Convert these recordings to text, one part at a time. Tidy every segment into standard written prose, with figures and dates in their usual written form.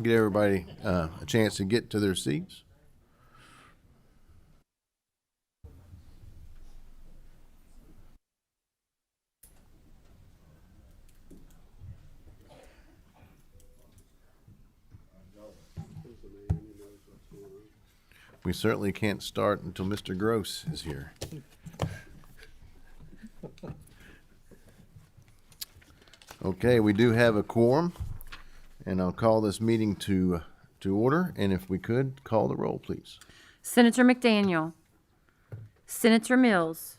Get everybody a chance to get to their seats. We certainly can't start until Mr. Gross is here. Okay, we do have a quorum, and I'll call this meeting to order. And if we could, call the roll, please. Senator McDaniel. Senator Mills.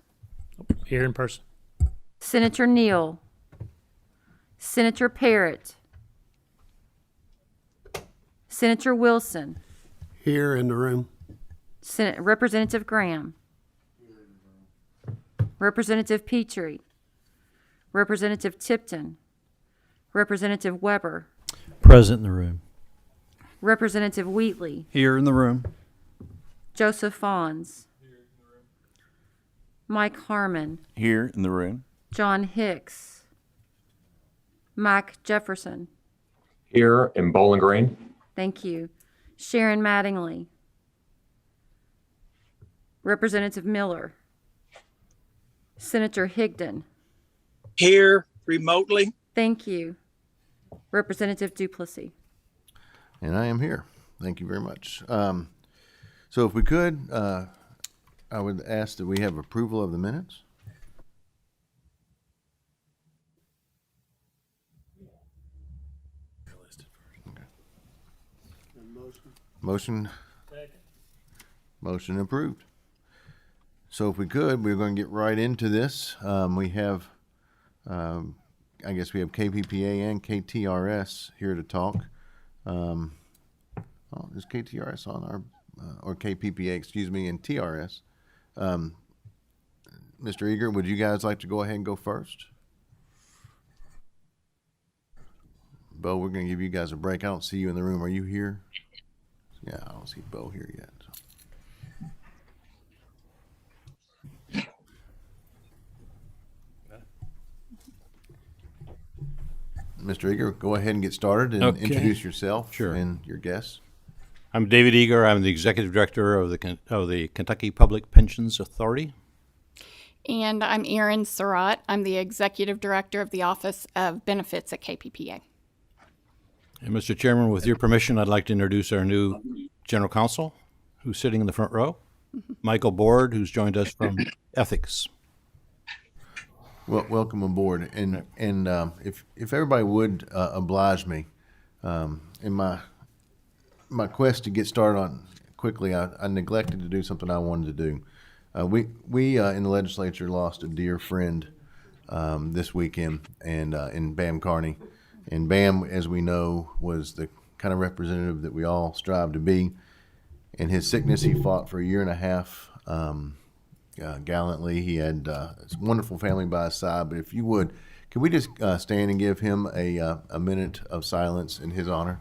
Here in person. Senator Neal. Senator Parrott. Senator Wilson. Here in the room. Representative Graham. Representative Petrie. Representative Tipton. Representative Weber. Present in the room. Representative Wheatley. Here in the room. Joseph Fawns. Mike Harmon. Here in the room. John Hicks. Mike Jefferson. Here in Bowling Green. Thank you. Sharon Mattingly. Representative Miller. Senator Higdon. Here remotely. Thank you. Representative Duplessis. And I am here. Thank you very much. So if we could, I would ask that we have approval of the minutes. Motion. Motion approved. So if we could, we're going to get right into this. We have, I guess we have KPPA and KTRS here to talk. Is KTRS on our, or KPPA, excuse me, and TRS. Mr. Eager, would you guys like to go ahead and go first? Bo, we're going to give you guys a break. I don't see you in the room. Are you here? Yeah, I don't see Bo here yet. Mr. Eager, go ahead and get started and introduce yourself and your guests. I'm David Eager. I'm the Executive Director of the Kentucky Public Pensions Authority. And I'm Erin Surratt. I'm the Executive Director of the Office of Benefits at KPPA. And Mr. Chairman, with your permission, I'd like to introduce our new General Counsel, who's sitting in the front row, Michael Board, who's joined us from Ethics. Well, welcome aboard, and if everybody would oblige me, in my quest to get started on quickly, I neglected to do something I wanted to do. We in the legislature lost a dear friend this weekend, and in Bam Carney, and Bam, as we know, was the kind of representative that we all strive to be. In his sickness, he fought for a year and a half. Gallantly. He had a wonderful family by his side, but if you would, can we just stand and give him a minute of silence in his honor?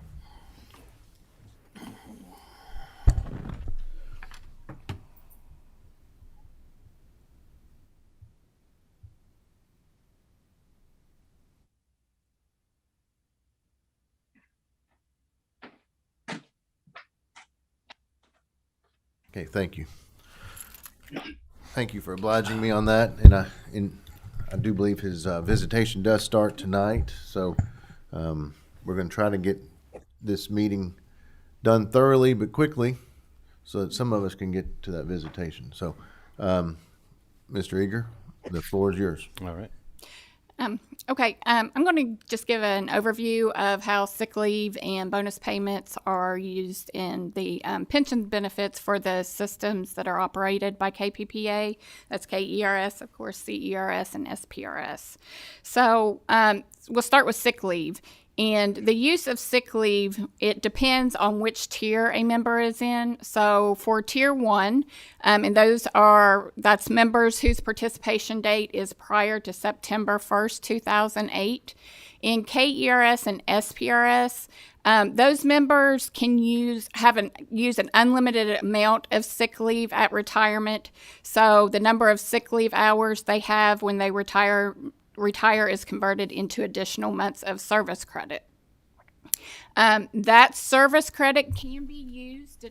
Okay, thank you. Thank you for obliging me on that, and I do believe his visitation does start tonight, so we're going to try to get this meeting done thoroughly but quickly so that some of us can get to that visitation. So, Mr. Eager, the floor is yours. All right. Okay, I'm going to just give an overview of how sick leave and bonus payments are used in the pension benefits for the systems that are operated by KPPA. That's KERS, of course, CERS, and SPRS. So we'll start with sick leave. And the use of sick leave, it depends on which tier a member is in. So for tier 1, and that's members whose participation date is prior to September 1st, 2008. In KERS and SPRS, those members can use an unlimited amount of sick leave at retirement. So the number of sick leave hours they have when they retire is converted into additional months of service credit. That service credit can be used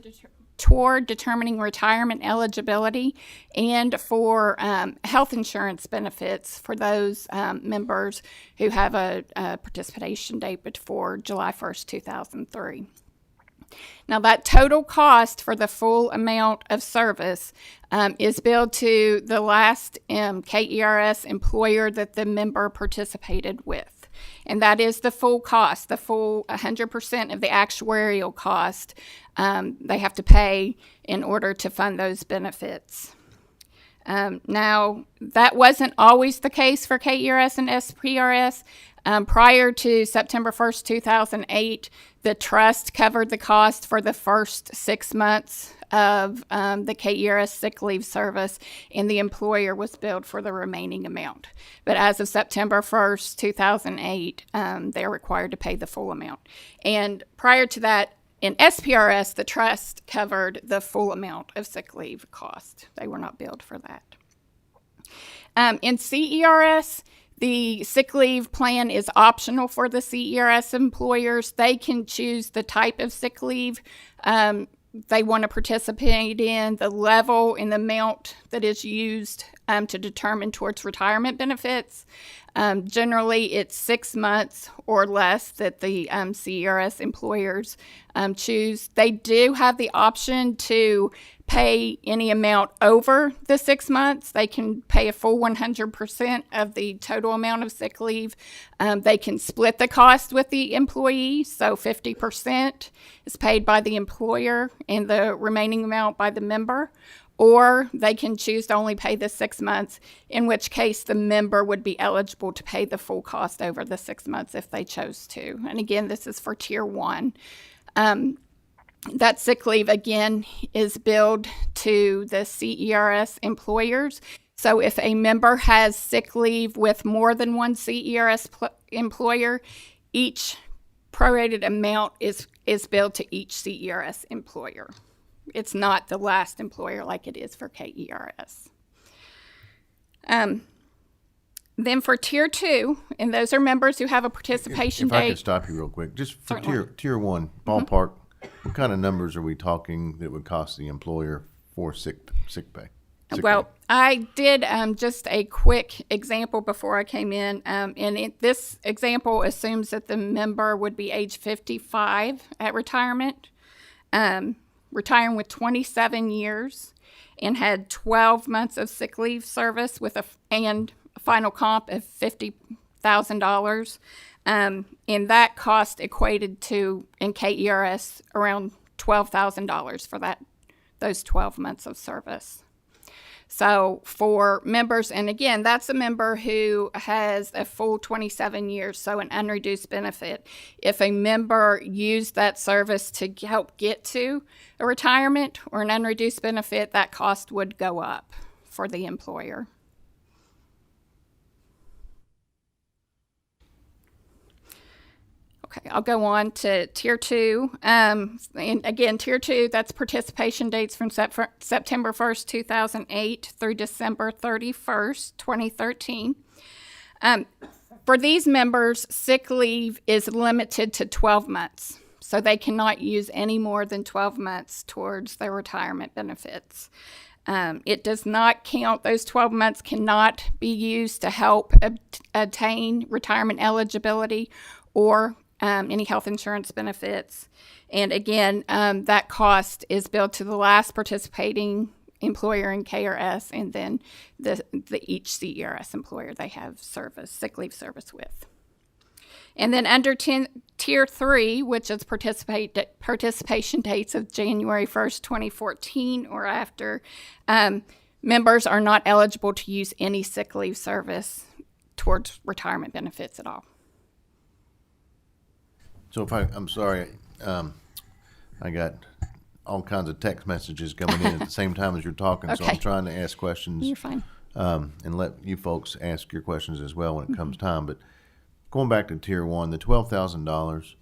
toward determining retirement eligibility and for health insurance benefits for those members who have a participation date before July 1st, 2003. Now, that total cost for the full amount of service is billed to the last KERS employer that the member participated with. And that is the full cost, the full 100% of the actuarial cost they have to pay in order to fund those benefits. Now, that wasn't always the case for KERS and SPRS. Prior to September 1st, 2008, the trust covered the cost for the first 6 months of the KERS sick leave service, and the employer was billed for the remaining amount. But as of September 1st, 2008, they're required to pay the full amount. And prior to that, in SPRS, the trust covered the full amount of sick leave cost. They were not billed for that. In CERS, the sick leave plan is optional for the CERS employers. They can choose the type of sick leave they want to participate in, the level and the amount that is used to determine towards retirement benefits. Generally, it's 6 months or less that the CERS employers choose. They do have the option to pay any amount over the 6 months. They can pay a full 100% of the total amount of sick leave. They can split the cost with the employee, so 50% is paid by the employer and the remaining amount by the member. Or they can choose to only pay the 6 months, in which case the member would be eligible to pay the full cost over the 6 months if they chose to. And again, this is for Tier 1. That sick leave, again, is billed to the CERS employers. So if a member has sick leave with more than one CERS employer, each prorated amount is billed to each CERS employer. It's not the last employer like it is for KERS. Then for Tier 2, and those are members who have a participation If I date. could stop you real quick, just for Certainly. tier 1, ballpark, what kind of numbers are we talking that would cost the employer for sick pay? Well, I did just a quick example before I came in, and this example assumes that the member would be age 55 at retirement, retiring with 27 years, and had 12 months of sick leave service with a final comp of $50,000. And that cost equated to, in KERS, around $12,000 for those 12 months of service. So for members, and again, that's a member who has a full 27 years, so an unreduced benefit. If a member used that service to help get to a retirement or an unreduced benefit, that cost would go up for the employer. Okay, I'll go on to Tier 2. And again, Tier 2, that's participation dates from September 1st, 2008 through December 31st, 2013. For these members, sick leave is limited to 12 months. So they cannot use any more than 12 months towards their retirement benefits. It does not count, those 12 months cannot be used to help attain retirement eligibility or any health insurance benefits. And again, that cost is billed to the last participating employer in KRS and then each CERS employer they have sick leave service with. And then under Tier 3, which is participation dates of January 1st, 2014 or after, members are not eligible to use any sick leave service towards retirement benefits at all. So I'm sorry, I got all kinds of text messages coming in at the same time as you're talking, so I'm Okay. trying to ask questions. You're fine. And let you folks ask your questions as well when it comes time. But going back to Tier 1, the $12,000,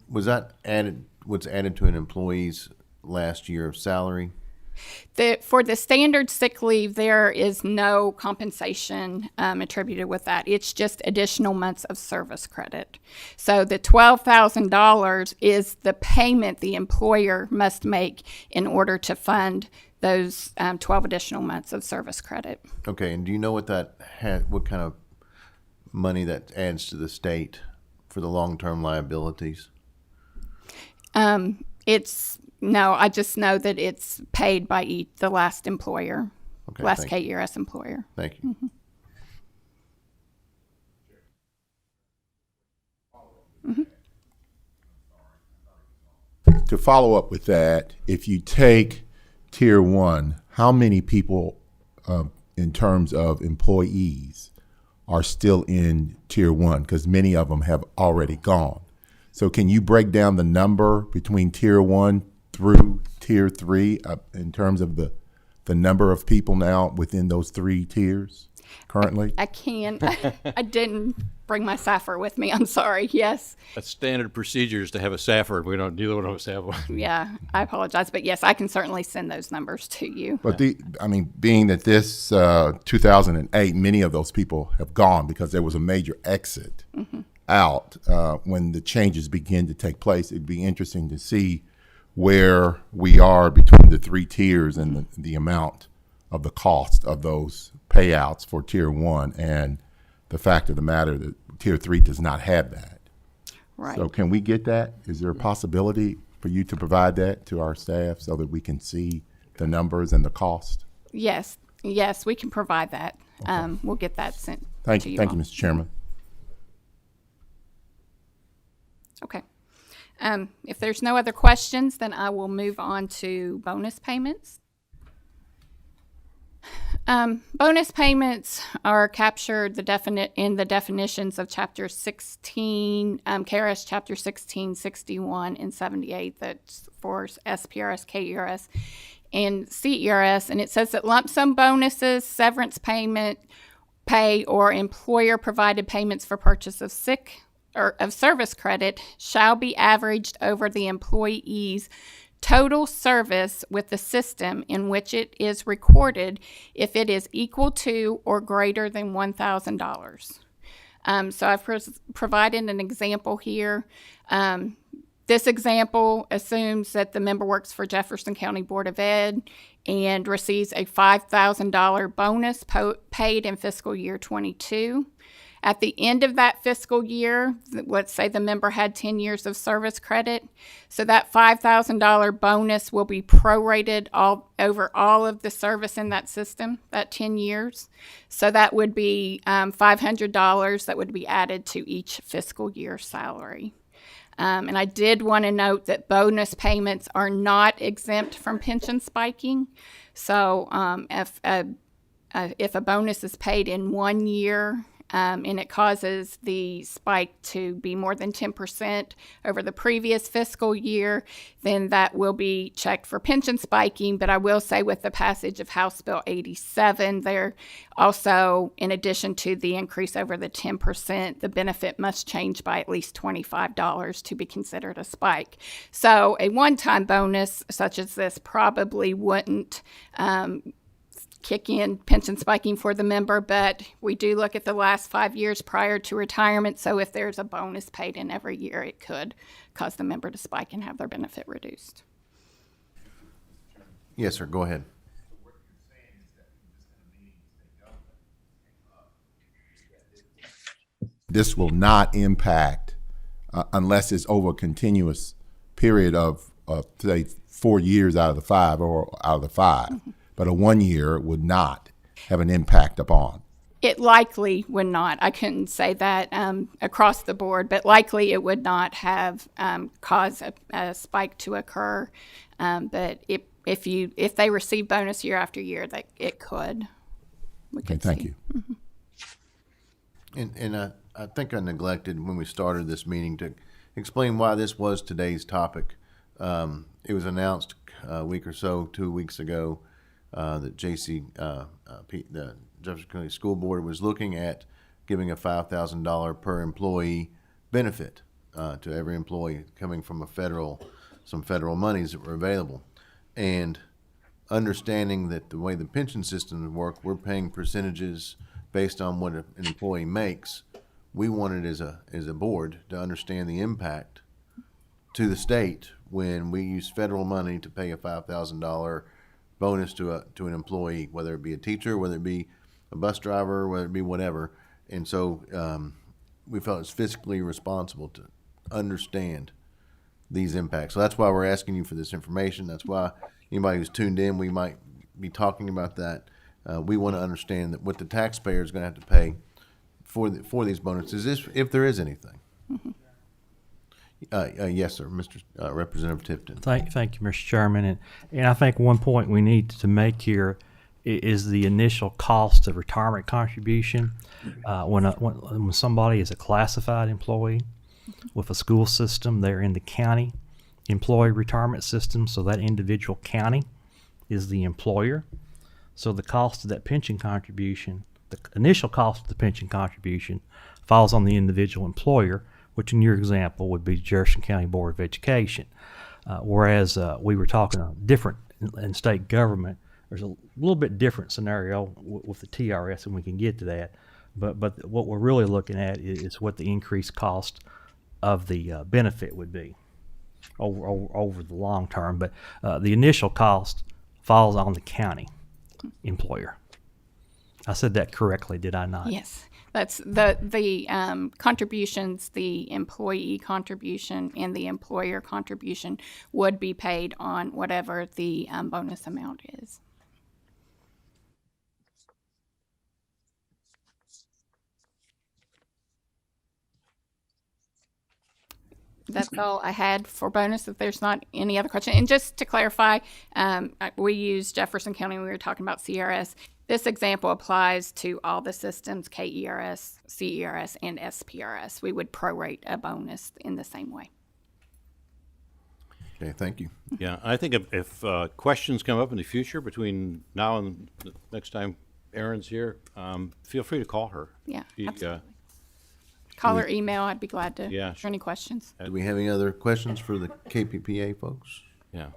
was that added to an employee's last year of salary? For the standard sick leave, there is no compensation attributed with that. It's just additional months of service credit. So the $12,000 is the payment the employer must make in order to fund those 12 additional months of service credit. Okay, and do you know what what kind of money that adds to the state for the long-term liabilities? I just know that it's paid by the last employer, Okay, last thank you. KURS employer. Thank you. To follow up with that, if you take tier one, how many people in terms of employees are still in tier one? Because many of them have already gone. So can you break down the number between tier one through tier three in terms of the number of people now within those three tiers currently? I can. I didn't bring my SAFR with me. I'm sorry. Yes. That's standard procedures to have a SAFR. We don't deal with us have one. Yeah, I apologize. But yes, I can certainly send those numbers to you. But being that this 2008, many of those people have gone because there was a major exit out when the changes begin to take place. It'd be interesting to see where we are between the three tiers and the amount of the cost of those payouts for tier one, and the fact of the matter that tier three does not have that. Right. So can we get that? Is there a possibility for you to provide that to our staff so that we can see the numbers and the cost? Yes, we can provide that. We'll get that sent Thank to you, all. Mr. Chairman. Okay. If there's no other questions, then I will move on to bonus payments. Bonus payments are captured in the definitions of Chapter 16, KRS Chapter 16, 61, and 78. That's for SPRS, KERS, and CERS. And it says that lump sum bonuses, severance pay, or employer-provided payments for purchase of sick or of service credit shall be averaged over the employee's total service with the system in which it is recorded if it is equal to or greater than $1,000. So I've provided an example here. This example assumes that the member works for Jefferson County Board of Ed and receives a $5,000 bonus paid in fiscal year 22. At the end of that fiscal year, let's say the member had 10 years of service credit, so that $5,000 bonus will be prorated over all of the service in that system, that 10 years. So that would be $500 that would be added to each fiscal year salary. And I did want to note that bonus payments are not exempt from pension spiking. So if a bonus is paid in 1 year, and it causes the spike to be more than 10% over the previous fiscal year, then that will be checked for pension spiking. But I will say with the passage of House Bill 87, there also, in addition to the increase over the 10%, the benefit must change by at least $25 to be considered a spike. So a one-time bonus such as this probably wouldn't kick in pension spiking for the member, but we do look at the last 5 years prior to retirement. So if there's a bonus paid in every year, it could cause the member to spike and have their benefit reduced. Yes, sir. Go ahead. This will not impact unless it's over a continuous period of say 4 years out of the 5 or out of the 5. Mm-hmm. But a 1 year would not have an impact upon. It likely would not. I couldn't say that across the board, but likely it would not have caused a spike to occur. But if they receive bonus year after year, that it could. Okay, thank you. Mm-hmm. And I think I neglected when we started this meeting to explain why this was today's topic. It was announced a week or so, 2 weeks ago, that the Jefferson County School Board was looking at giving a $5,000 per employee benefit to every employee coming from some federal monies that were available. And understanding that the way the pension systems work, we're paying percentages based on what an employee makes. We wanted as a board to understand the impact to the state when we use federal money to pay a $5,000 bonus to an employee, whether it be a teacher, whether it be a bus driver, whether it be whatever. And so we felt it's fiscally responsible to understand these impacts. So that's why we're asking you for this information. That's why anybody who's tuned in, we might be talking about that. We want to understand that what the taxpayer is going to have to pay for these bonuses, if there is anything. Mm-hmm. Yes, sir, Mr. Representative Tipton. Thank you, Mr. Chairman. And I think one point we need to make here is the initial cost of retirement contribution. When somebody is a classified employee with a school system, they're in the county employee retirement system, so that individual county is the employer. So the cost of that pension contribution, the initial cost of the pension contribution, falls on the individual employer, which in your example would be Jefferson County Board of Education. Whereas we were talking different in state government, there's a little bit different scenario with the TRS, and we can get to that. But what we're really looking at is what the increased cost of the benefit would be over the long term. But the initial cost falls on the county employer. I said that correctly, did I not? Yes. That's the contributions, the employee contribution and the employer contribution would be paid on whatever the bonus amount is. That's all I had for bonus, if there's not any other question. And just to clarify, we use Jefferson County when we were talking about CRS. This example applies to all the systems, KERS, CERS, and SPRS. We would prorate a bonus in the same way. Okay, thank you. Yeah, I think if questions come up in the future between now and the next time Erin's here, feel free to call her. Yeah, She, absolutely. Call or email. I'd be glad to Yeah, answer any questions. Do we have any other questions for the KPPA folks? Yeah.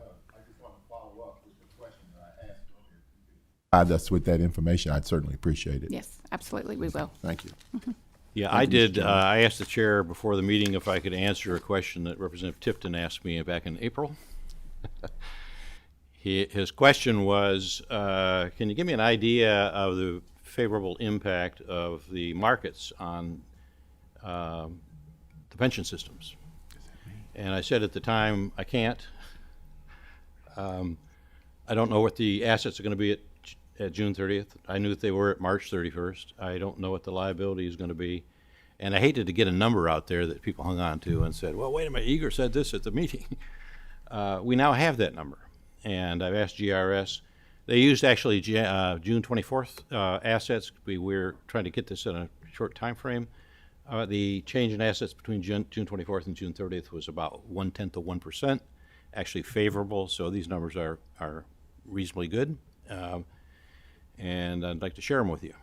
Us with that information, I'd certainly appreciate it. Yes, absolutely, we will. Thank you. Yeah, I did. I asked the chair before the meeting if I could answer a question that Representative Tipton asked me back in April. His question was, can you give me an idea of the favorable impact of the markets on the pension systems? And I said at the time, I can't. I don't know what the assets are going to be at June 30th. I knew that they were at March 31st. I don't know what the liability is going to be. And I hated to get a number out there that people hung on to and said, well, wait a minute, Eager said this at the meeting. We now have that number. And I've asked GRS. They used actually June 24th assets. We're trying to get this in a short time frame. The change in assets between June 24th and June 30th was about 1/10 of 1%, actually favorable. So these numbers are reasonably good. And I'd like to share them with you.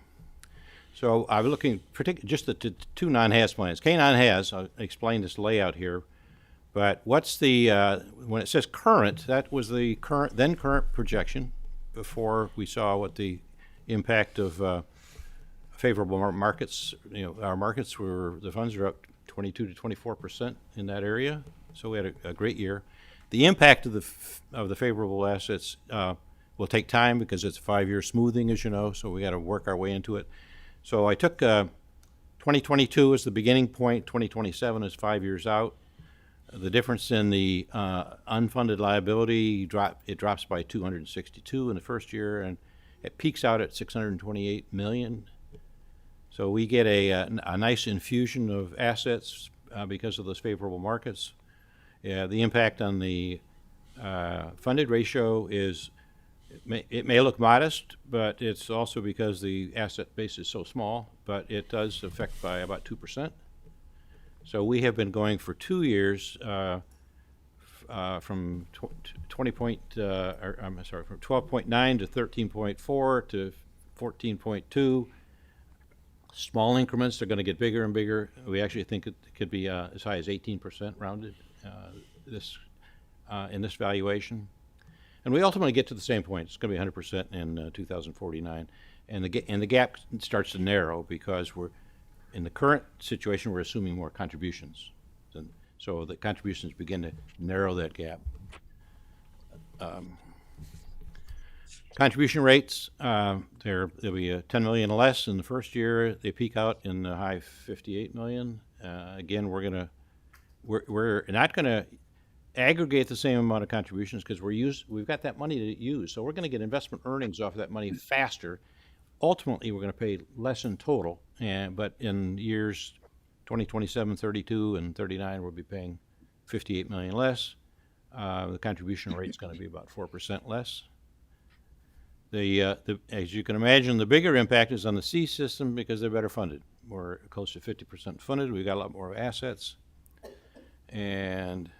So I'm looking just at the two non-HAS plans. K9HAS, I'll explain this layout here, but what's the, when it says current, that was the current projection before we saw what the impact of favorable markets, our markets were, the funds are up 22 to 24% in that area. So we had a great year. The impact of the favorable assets will take time because it's a 5-year smoothing, as you know, so we got to work our way into it. So I took 2022 as the beginning point, 2027 is 5 years out. The difference in the unfunded liability, it drops by 262 in the first year, and it peaks out at 628 million. So we get a nice infusion of assets because of those favorable markets. The impact on the funded ratio is, it may look modest, but it's also because the asset base is so small, but it does affect by about 2%. So we have been going for 2 years from 12.9 to 13.4 to 14.2. Small increments are going to get bigger and bigger. We actually think it could be as high as 18% rounded in this valuation. And we ultimately get to the same point. It's going to be 100% in 2049, and the gap starts to narrow because we're in the current situation. We're assuming more contributions, so the contributions begin to narrow that gap. Contribution rates, there'll be 10 million less in the first year. They peak out in the high 58 million. Again, we're not going to aggregate the same amount of contributions because we've got that money to use. So we're going to get investment earnings off of that money faster. Ultimately, we're going to pay less in total, but in years 2027, 32, and 39, we'll be paying 58 million less. The contribution rate is going to be about 4% less. As you can imagine, the bigger impact is on the C system because they're better funded. We're close to 50% funded. We've got a lot more assets. And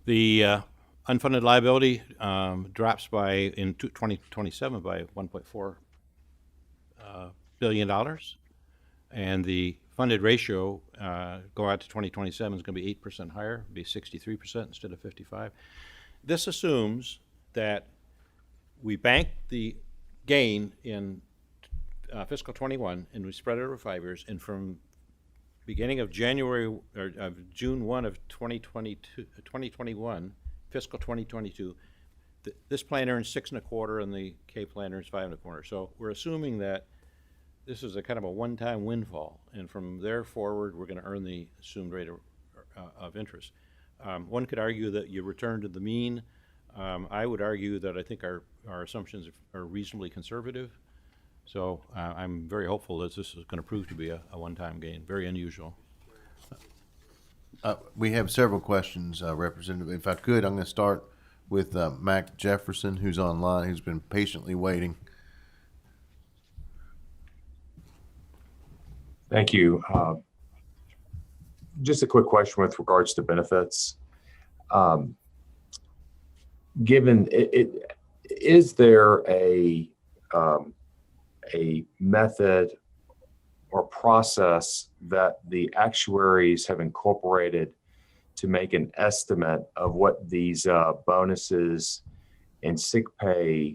the unfunded liability drops in 2027 by $1.4 billion. And the funded ratio go out to 2027 is going to be 8% higher, be 63% instead of 55%. This assumes that we bank the gain in fiscal 21 and we spread it over 5 years, and from beginning of June 1 of 2021, fiscal 2022, this plan earns 6.25 and the K plan earns 5.25. So we're assuming that this is a kind of a one-time windfall, and from there forward, we're going to earn the assumed rate of interest. One could argue that you return to the mean. I would argue that I think our assumptions are reasonably conservative. So I'm very hopeful that this is going to prove to be a one-time gain, very unusual. We have several questions, Representative. If I could, I'm going to start with Mac Jefferson, who's online, who's been patiently waiting. Thank you. Just a quick question with regards to benefits. Given is there a method or process that the actuaries have incorporated to make an estimate of what these bonuses and sick pay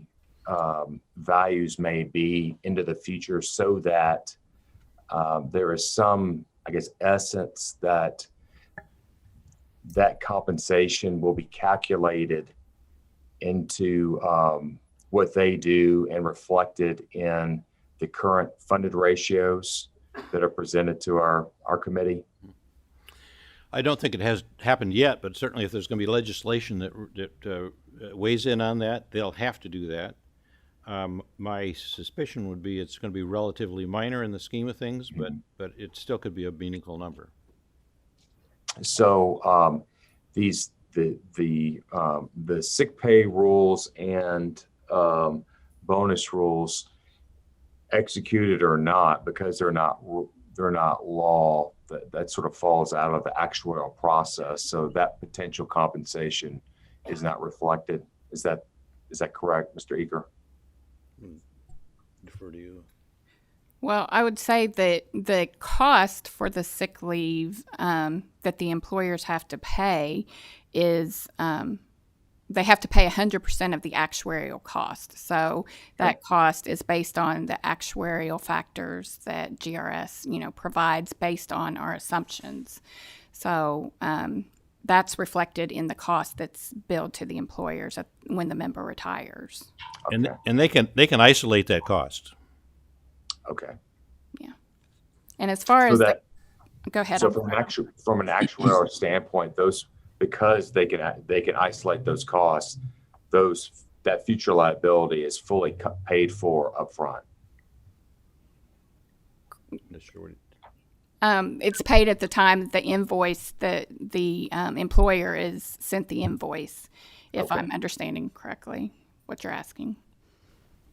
values may be into the future, so that there is some, I guess, essence that compensation will be calculated into what they do and reflected in the current funded ratios that are presented to our committee? I don't think it has happened yet, but certainly if there's going to be legislation that weighs in on that, they'll have to do that. My suspicion would be it's going to be relatively minor in the scheme of things, but it still could be a meaningful number. So the sick pay rules and bonus rules, executed or not, because they're not law, that sort of falls out of the actuarial process. So that potential compensation is not reflected. Is that correct, Mr. Eaker? Defer to you. Well, I would say that the cost for the sick leave that the employers have to pay is they have to pay 100% of the actuarial cost. So that cost is based on the actuarial factors that GRS, provides based on our assumptions. So that's reflected in the cost that's billed to the employers when the member retires. Okay. And they can isolate that cost. Okay. Yeah. And as far So as that, go ahead. so from an actuarial standpoint, those, because they can isolate those costs, that future liability is fully paid for upfront. It's paid at the time that the invoice, the employer is sent the invoice, if I'm understanding correctly what you're asking.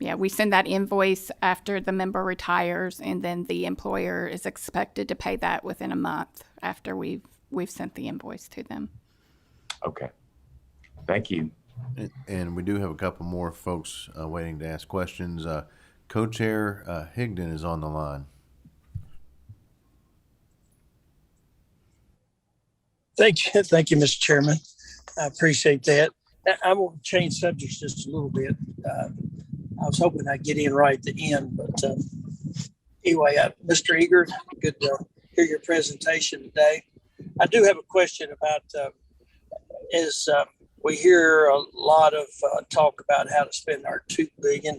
Yeah, we send that invoice after the member retires, and then the employer is expected to pay that within a month after we've sent the invoice to them. Okay. Thank you. And we do have a couple more folks waiting to ask questions. Co-Chair Higdon is on the line. Thank you, Mr. Chairman. I appreciate that. I'm going to change subjects just a little bit. I was hoping I'd get in right at the end, but anyway, Mr. Eager, good to hear your presentation today. I do have a question about as we hear a lot of talk about how to spend our $2 billion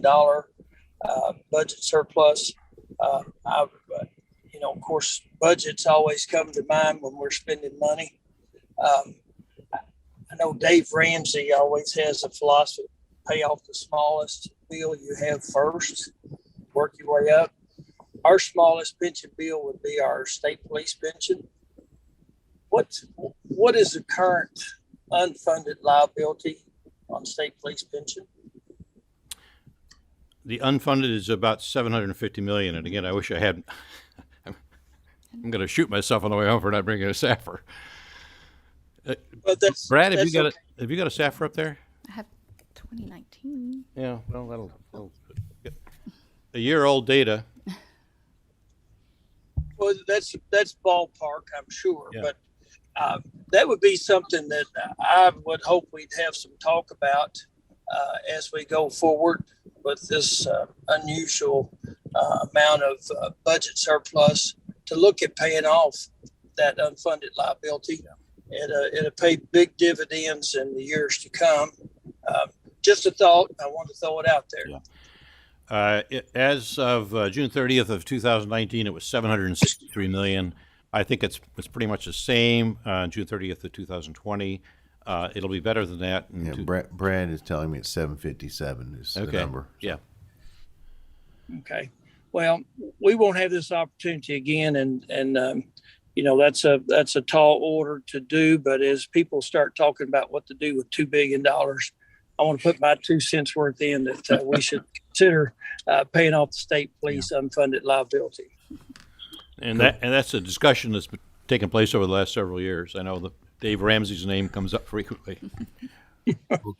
budget surplus. Of course, budgets always come to mind when we're spending money. I know Dave Ramsey always has a philosophy: pay off the smallest bill you have first, work your way up. Our smallest pension bill would be our state police pension. What is the current unfunded liability on state police pension? The unfunded is about 750 million. And again, I wish I had. I'm going to shoot myself on the way home for not bringing a SAFR. But Brad, have that's you got a SAFR up there? I have 2019. Yeah, well, that'll a year-old data. Well, that's ballpark, I'm sure. Yeah. But that would be something that I would hope we'd have some talk about as we go forward with this unusual amount of budget surplus, to look at paying off that unfunded liability. It'll pay big dividends in the years to come. Just a thought. I want to throw it out there. Yeah. As of June 30th of 2019, it was 763 million. I think it's pretty much the same June 30th of 2020. It'll be better than that. Brad is telling me it's 757 is the number. Yeah. Okay. Well, we won't have this opportunity again, and that's a tall order to do. But as people start talking about what to do with $2 billion, I want to put my 2 cents worth in that we should consider paying off the state police unfunded liability. And that's a discussion that's taken place over the last several years. I know that Dave Ramsey's name comes up frequently. Well,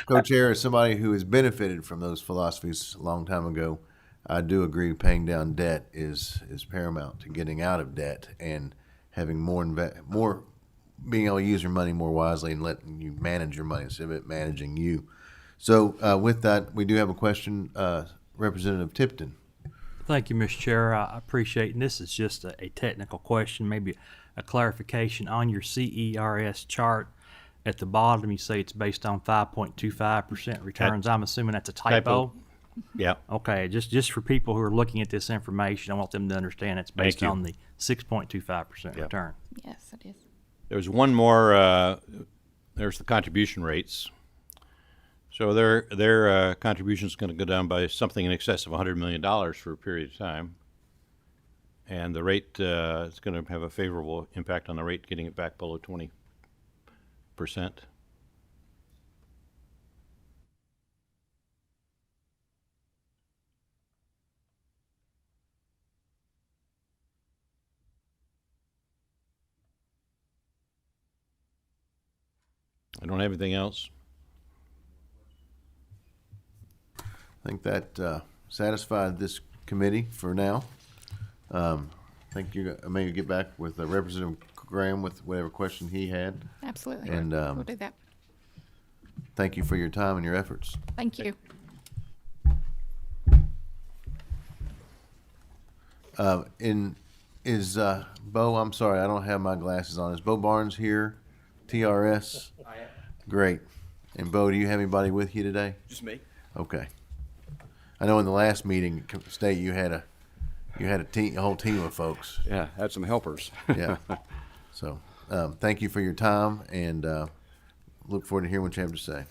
Co-Chair, as somebody who has benefited from those philosophies a long time ago, I do agree paying down debt is paramount to getting out of debt and having more being able to use your money more wisely and letting you manage your money instead of it managing you. So with that, we do have a question, Representative Tipton. Thank you, Mr. Chair. I appreciate, and this is just a technical question, maybe a clarification on your CERS chart. At the bottom, you say it's based on 5.25% returns. I'm assuming that's a typo. Yeah. Okay, just for people who are looking at this information, I want them to understand it's based on the 6.25% return. Yes, it is. There's one more. There's the contribution rates. So their contribution is going to go down by something in excess of $100 million for a period of time, and the rate is going to have a favorable impact on the rate, getting it back below 20%. I don't have anything else. I think that satisfied this committee for now. I think you may get back with Representative Graham with whatever question he had. Absolutely. And we'll do that. Thank you for your time and your efforts. Thank you. Is Bo? I'm sorry, I don't have my glasses on. Is Bo Barnes here? TRS. I am. Great. And Bo, do you have anybody with you today? Just me. Okay. I know in the last meeting, State, you had a whole team of folks. Yeah, had some helpers. Yeah. So, thank you for your time, and look forward to hearing what you have to say.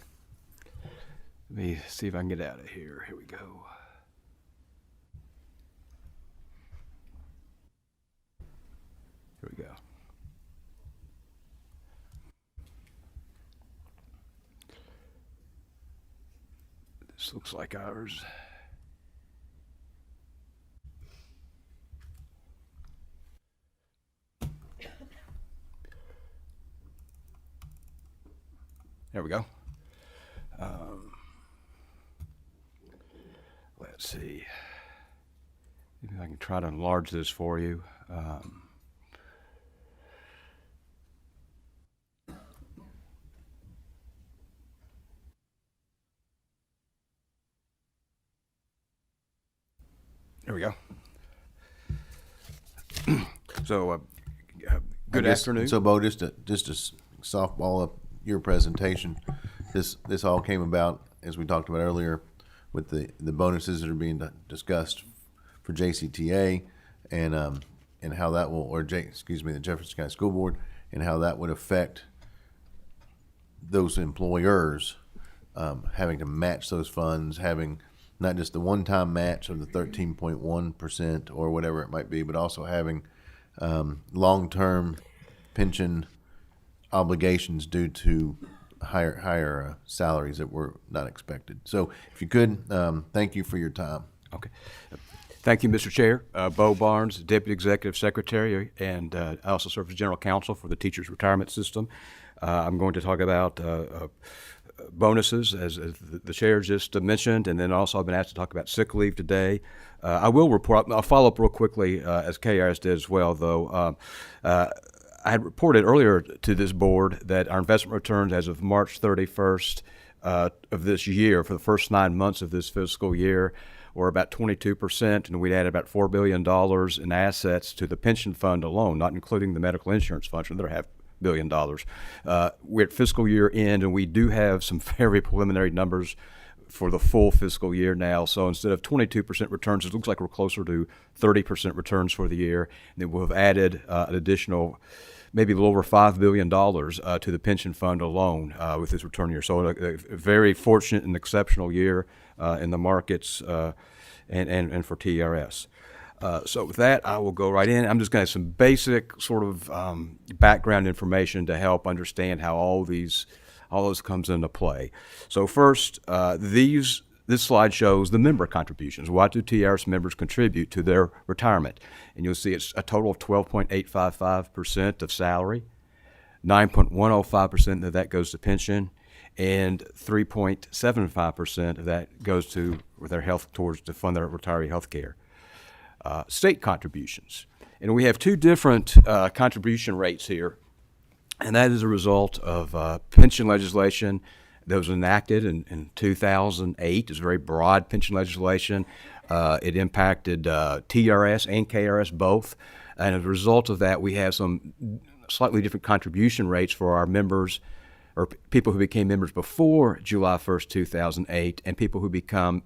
Let me see if I can get out of here. Here we go. Here we go. This looks like ours. There we go. Let's see. Maybe I can try to enlarge this for you. we go. So, good I guess- afternoon. So, Bo, just to softball up your presentation, this all came about, as we talked about earlier, with the bonuses that are being discussed for JCTA and how that will, the Jefferson County School Board, and how that would affect those employers having to match those funds, having not just the one-time match of the 13.1% or whatever it might be, but also having long-term pension obligations due to higher salaries that were not expected. So if you could, thank you for your time. Okay. Thank you, Mr. Chair. Bo Barnes, Deputy Executive Secretary, and I also serve as General Counsel for the Teachers Retirement System. I'm going to talk about bonuses, as the Chair just mentioned, and then also I've been asked to talk about sick leave today. I will report, I'll follow up real quickly, as KRS did as well, though. I had reported earlier to this board that our investment returns as of March 31st of this year, for the first 9 months of this fiscal year, were about 22%, and we'd added about $4 billion in assets to the pension fund alone, not including the medical insurance fund, another $500 million. We're at fiscal year end, and we do have some very preliminary numbers for the full fiscal year now. So instead of 22% returns, it looks like we're closer to 30% returns for the year. And then we'll have added an additional, maybe a little over $5 billion to the pension fund alone with this return year. So a very fortunate and exceptional year in the markets and for TRS. So with that, I will go right in. I'm just going to have some basic sort of background information to help understand how all those comes into play. So first, this slide shows the member contributions. What do TRS members contribute to their retirement? And you'll see it's a total of 12.855% of salary, 9.105% of that goes to pension, and 3.75% of that goes to their health to fund their retiree health care. State contributions. And we have two different contribution rates here, and that is a result of pension legislation that was enacted in 2008. It's very broad pension legislation. It impacted TRS and KRS both, and as a result of that, we have some slightly different contribution rates for our members, or people who became members before July 1st, 2008, and people who became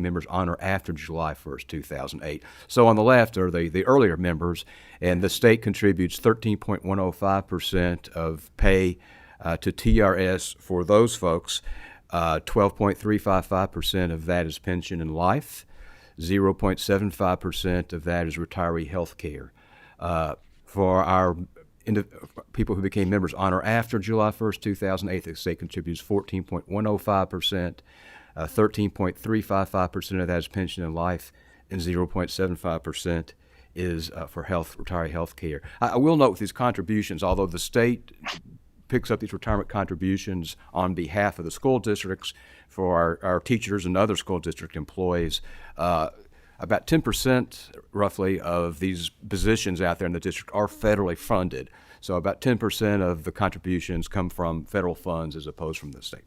members on or after July 1st, 2008. So on the left are the earlier members, and the state contributes 13.105% of pay to TRS for those folks. 12.355% of that is pension and life. 0.75% of that is retiree health care. For our people who became members on or after July 1st, 2008, the state contributes 14.105%. 13.355% of that is pension and life, and 0.75% is for retiree health care. I will note with these contributions, although the state picks up these retirement contributions on behalf of the school districts for our teachers and other school district employees, about 10% roughly of these positions out there in the district are federally funded. So about 10% of the contributions come from federal funds as opposed from the state.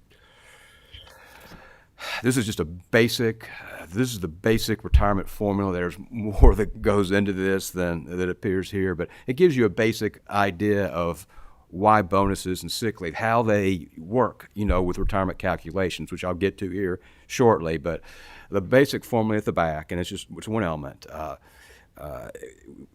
This is just the basic retirement formula. There's more that goes into this than that appears here, but it gives you a basic idea of why bonuses and sick leave, how they work, with retirement calculations, which I'll get to here shortly. But the basic formula at the back, and it's one element.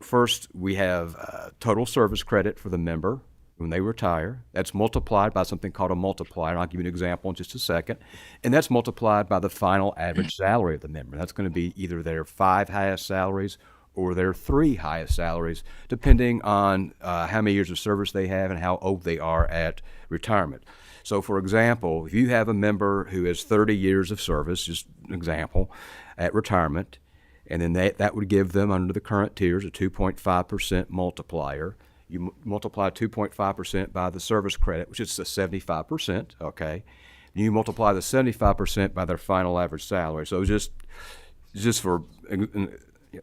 First, we have total service credit for the member when they retire. That's multiplied by something called a multiplier. I'll give you an example in just a second. And that's multiplied by the final average salary of the member. That's going to be either their 5 highest salaries or their 3 highest salaries, depending on how many years of service they have and how old they are at retirement. So, for example, if you have a member who has 30 years of service, just an example, at retirement, and then that would give them, under the current tiers, a 2.5% multiplier. You multiply 2.5% by the service credit, which is a 75%, okay? And you multiply the 75% by their final average salary. So just for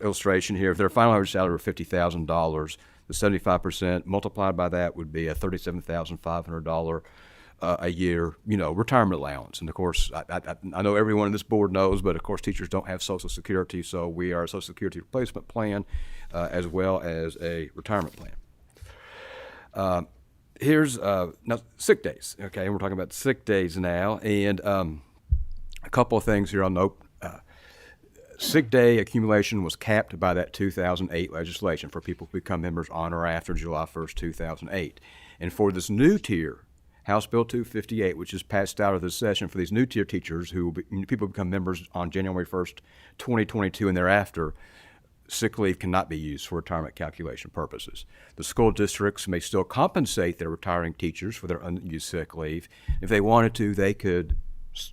illustration here, if their final average salary were $50,000, the 75% multiplied by that would be a $37,500 a year, retirement allowance. And of course, I know everyone on this board knows, but of course, teachers don't have Social Security, so we are a Social Security replacement plan as well as a retirement plan. Here's now sick days. Okay, we're talking about sick days now, and a couple of things here I'll note. Sick day accumulation was capped by that 2008 legislation for people who become members on or after July 1st, 2008. And for this new tier, House Bill 258, which is passed out of this session for these new tier teachers people become members on January 1st, 2022 and thereafter, sick leave cannot be used for retirement calculation purposes. The school districts may still compensate their retiring teachers for their unused sick leave. If they wanted to, they could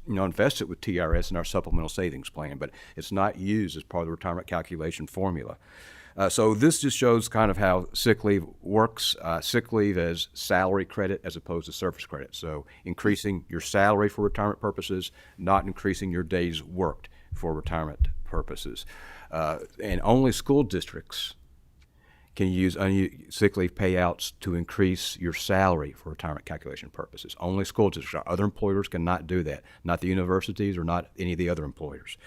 invest it with TRS in our supplemental savings plan, but it's not used as part of the retirement calculation formula. So this just shows kind of how sick leave works. Sick leave as salary credit as opposed to service credit. So increasing your salary for retirement purposes, not increasing your days worked for retirement purposes. And only school districts can use sick leave payouts to increase your salary for retirement calculation purposes. Only school districts. Other employers cannot do that, not the universities or not any of the other employers.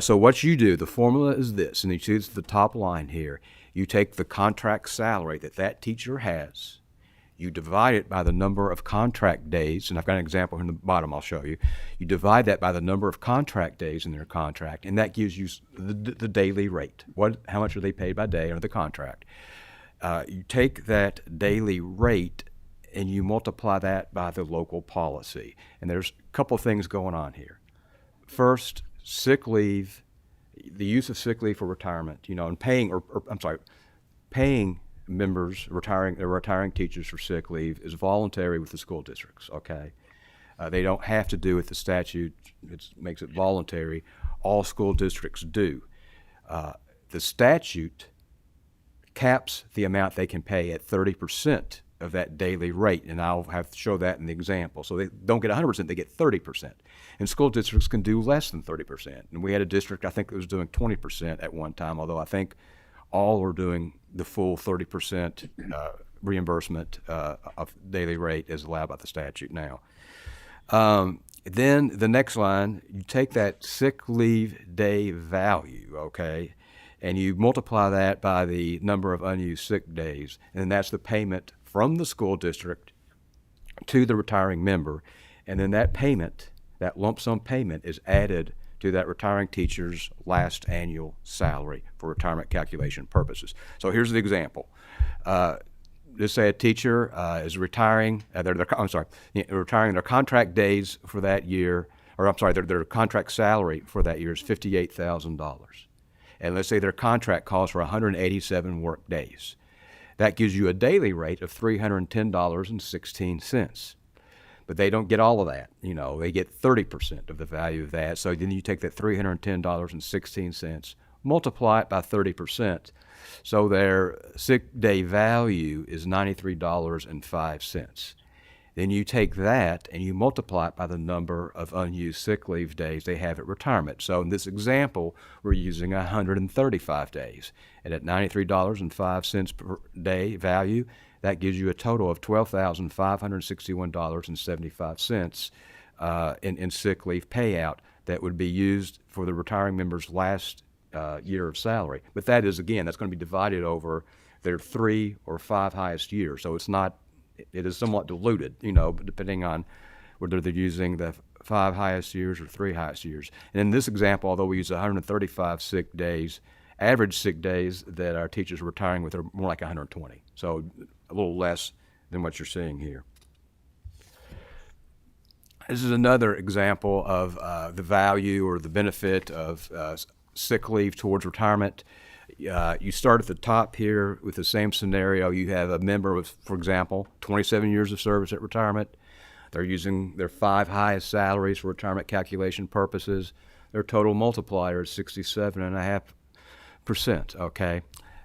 So what you do, the formula is this, and you choose the top line here. You take the contract salary that teacher has, you divide it by the number of contract days, and I've got an example in the bottom I'll show you. You divide that by the number of contract days in their contract, and that gives you the daily rate. How much are they paid by day under the contract? You take that daily rate and you multiply that by the local policy. And there's a couple of things going on here. First, sick leave, the use of sick leave for retirement, and paying members, retiring teachers for sick leave is voluntary with the school districts, okay? They don't have to do it. The statute makes it voluntary. All school districts do. The statute caps the amount they can pay at 30% of that daily rate, and I'll have to show that in the example. So they don't get 100%, they get 30%. And school districts can do less than 30%. And we had a district, I think, that was doing 20% at one time, although I think all are doing the full 30% reimbursement of daily rate as allowed by the statute now. Then the next line, you take that sick leave day value, okay, and you multiply that by the number of unused sick days, and that's the payment from the school district to the retiring member, and then that payment, that lump sum payment, is added to that retiring teacher's last annual salary for retirement calculation purposes. So here's the example. Just say a teacher is retiring, retiring their contract days for that year, their contract salary for that year is $58,000. And let's say their contract calls for 187 work days. That gives you a daily rate of $310.16. But they don't get all of that. They get 30% of the value of that. So then you take that $310.16, multiply it by 30%. So their sick day value is $93.05. Then you take that and you multiply it by the number of unused sick leave days they have at retirement. So in this example, we're using 135 days. And at $93.05 per day value, that gives you a total of $12,561.75 in sick leave payout that would be used for the retiring member's last year of salary. But that is, again, that's going to be divided over their 3 or 5 highest years. So it is somewhat diluted, depending on whether they're using the 5 highest years or 3 highest years. And in this example, although we use 135 sick days, average sick days that our teachers are retiring with are more like 120. So a little less than what you're seeing here. This is another example of the value or the benefit of sick leave towards retirement. You start at the top here with the same scenario. You have a member with, for example, 27 years of service at retirement. They're using their 5 highest salaries for retirement calculation purposes. Their total multiplier is 67.5%, okay?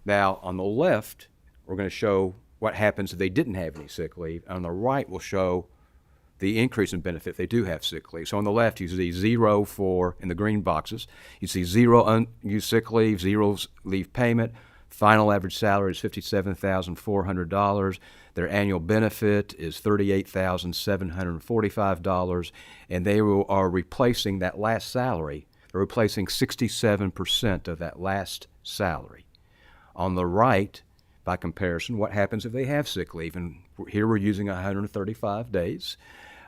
Now, on the left, we're going to show what happens if they didn't have any sick leave. On the right, we'll show the increase in benefit if they do have sick leave. So on the left, you see 0 in the green boxes. You see 0 unused sick leave, 0 leave payment, Final average salary is $57,400. Their annual benefit is $38,745, and they are replacing that last salary. They're replacing 67% of that last salary. On the right, by comparison, what happens if they have sick leave? And here we're using 135 days.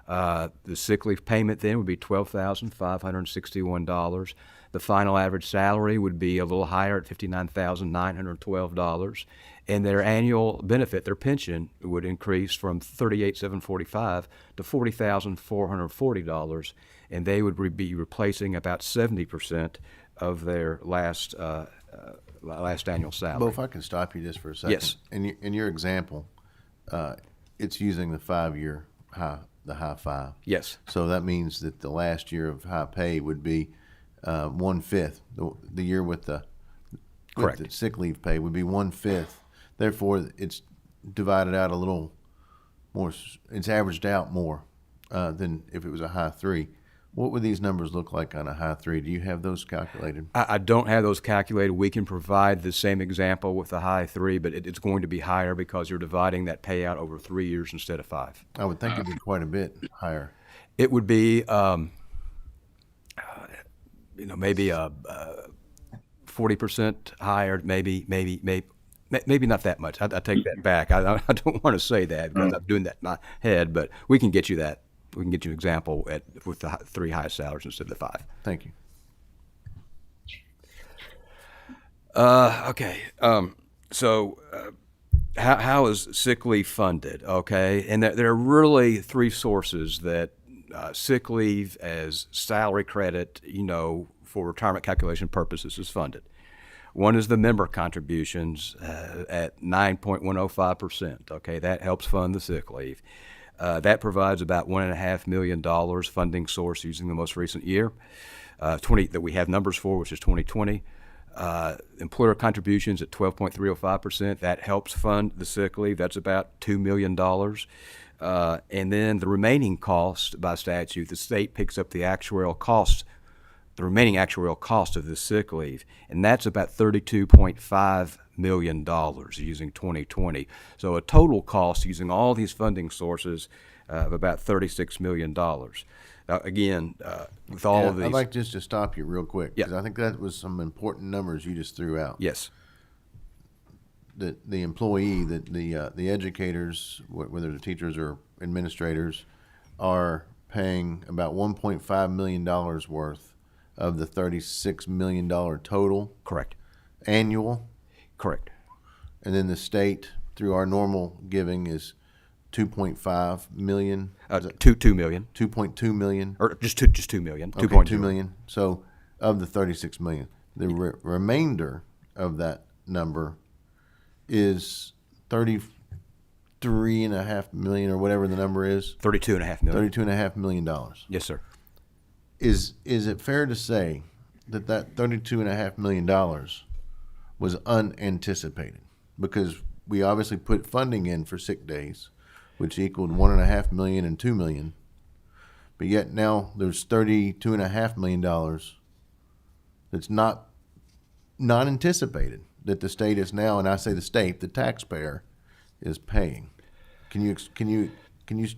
The sick leave payment then would be $12,561. The final average salary would be a little higher at $59,912. And their annual benefit, their pension, would increase from $38,745 to $40,440. And they would be replacing about 70% of their last annual salary. Bo, if I can stop you just for a second. Yes. In your example, it's using the 5-year high, the high five. Yes. So that means that the last year of high pay would be 1/5. The year with the Correct. sick leave pay would be 1/5. Therefore, it's divided out a little more. It's averaged out more than if it was a high 3. What would these numbers look like on a high 3? Do you have those calculated? I don't have those calculated. We can provide the same example with the high 3, but it's going to be higher because you're dividing that payout over 3 years instead of 5. I would think it'd be quite a bit higher. It would be, maybe 40% higher, maybe not that much. I take that back. I don't want to say that because I'm doing that in my head, but we can get you that. We can get you an example with the 3 highest salaries instead of the 5. Thank you. Okay. So how is sick leave funded? Okay. And there are really 3 sources that sick leave as salary credit, for retirement calculation purposes is funded. One is the member contributions at 9.105%. Okay. That helps fund the sick leave. That provides about $1.5 million funding source using the most recent year, that we have numbers for, which is 2020. Employer contributions at 12.305%. That helps fund the sick leave. That's about $2 million. And then the remaining cost by statute, the state picks up the remaining actuarial cost of the sick leave, and that's about $32.5 million using 2020. So a total cost using all these funding sources of about $36 million. Now, again, with all of these... I'd like just to stop you real quick, because Yeah. I think that was some important numbers you just threw out. Yes. The employee, the educators, whether the teachers or administrators, are paying about $1.5 million worth of the $36 million total Correct. annual. Correct. And then the state, through our normal giving, is 2.5 million. $2 million. 2.2 million. Or just $2 million. Okay, 2 million. So of the 36 million, the remainder of that number is 33.5 million, or whatever the number is. $32.5 million. $32.5 million. Yes, sir. Is it fair to say that $32.5 million was unanticipated? Because we obviously put funding in for sick days, which equaled $1.5 million and $2 million, but yet now there's $32.5 million that's not anticipated, that the state is now, and I say the state, the taxpayer, is paying. Can you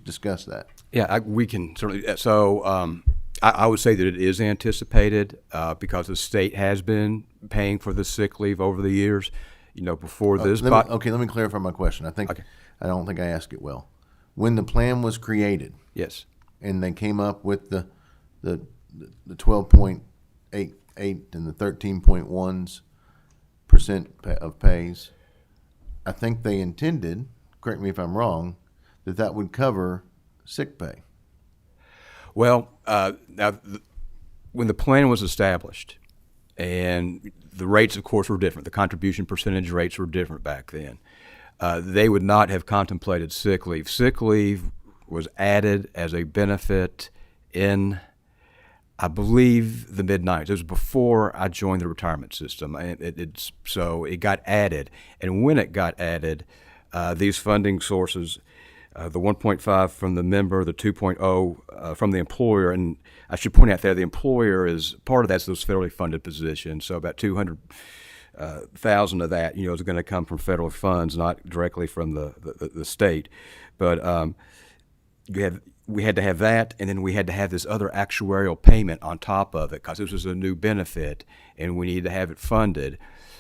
discuss that? Yeah, we can certainly. So I would say that it is anticipated because the state has been paying for the sick leave over the years. Before this. Let me clarify my question. I don't think I asked it well. When the plan was created, Yes. and they came up with the 12.88 and the 13.1% of pays, I think they intended, correct me if I'm wrong, that would cover sick pay. Well, when the plan was established, and the rates, of course, were different. The contribution percentage rates were different back then. They would not have contemplated sick leave. Sick leave was added as a benefit in, I believe, the mid-90s. It was before I joined the retirement system. So it got added. And when it got added, these funding sources, the 1.5 from the member, the 2.0 from the employer, and I should point out there the employer is part of that's those federally funded positions. So about $200 thousand of that, is going to come from federal funds, not directly from the state. But we had to have that, and then we had to have this other actuarial payment on top of it because this was a new benefit, and we needed to have it funded.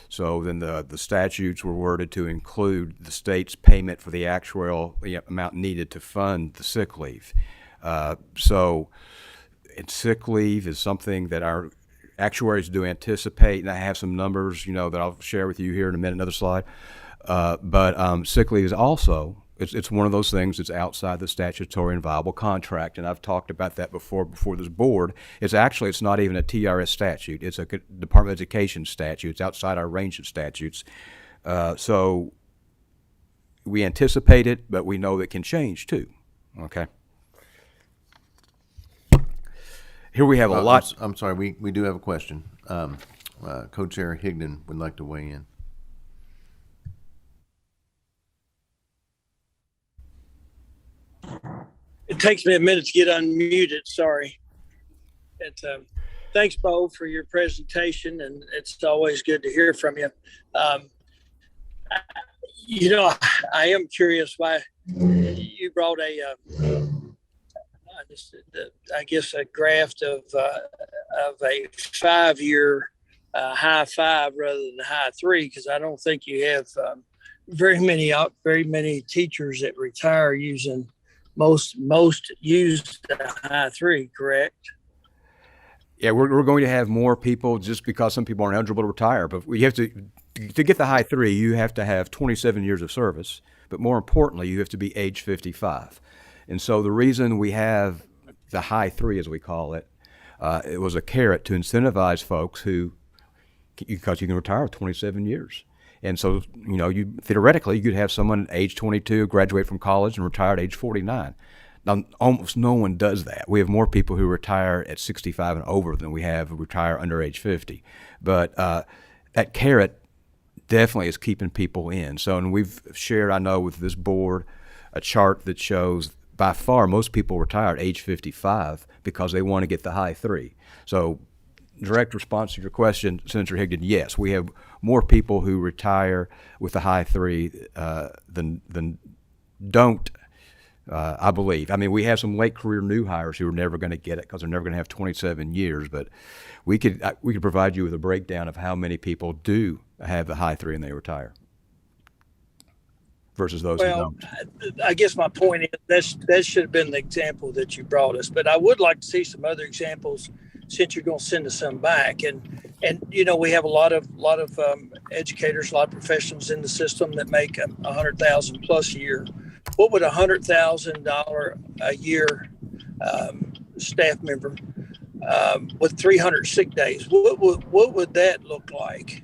So then the statutes were worded to include the state's payment for the actuarial amount needed to fund the sick leave. So sick leave is something that our actuaries do anticipate, and I have some numbers, that I'll share with you here in a minute, another slide. But sick leave is also, it's one of those things that's outside the statutory and viable contract, and I've talked about that before this board. It's not even a TRS statute. It's a Department of Education statute. It's outside our range of statutes. So we anticipate it, but we know it can change too, okay? Here we have a lot. I'm sorry, we do have a question. Co-Chair Higdon would like to weigh in. It takes me a minute to get unmuted. Sorry. Thanks, Bo, for your presentation, and it's always good to hear from you. I am curious why you brought a graph of a 5-year high 5 rather than high 3, because I don't think you have very many teachers that retire using most use the high 3, correct? Yeah, we're going to have more people just because some people aren't eligible to retire. But we have to get the high 3, you have to have 27 years of service. But more importantly, you have to be age 55. And so the reason we have the high 3, as we call it, it was a carrot to incentivize folks because you can retire with 27 years. And so, theoretically, you could have someone at age 22 graduate from college and retire at age 49. Now, almost no one does that. We have more people who retire at 65 and over than we have who retire under age 50. But that carrot definitely is keeping people in. So, and we've shared, I know, with this board, a chart that shows by far most people retire at age 55 because they want to get the high 3. So, direct response to your question, Senator Higdon, yes, we have more people who retire with the high 3 than don't, I believe. I mean, we have some late career new hires who are never going to get it because they're never going to have 27 years. But we could provide you with a breakdown of how many people do have the high 3 and they retire versus those who don't. I guess my point is that should have been the example that you brought us. But I would like to see some other examples, since you're going to send us some back. And we have a lot of educators, a lot of professionals in the system that make $100,000 plus a year. What would $100,000 a year staff member with 300 sick days, what would that look like?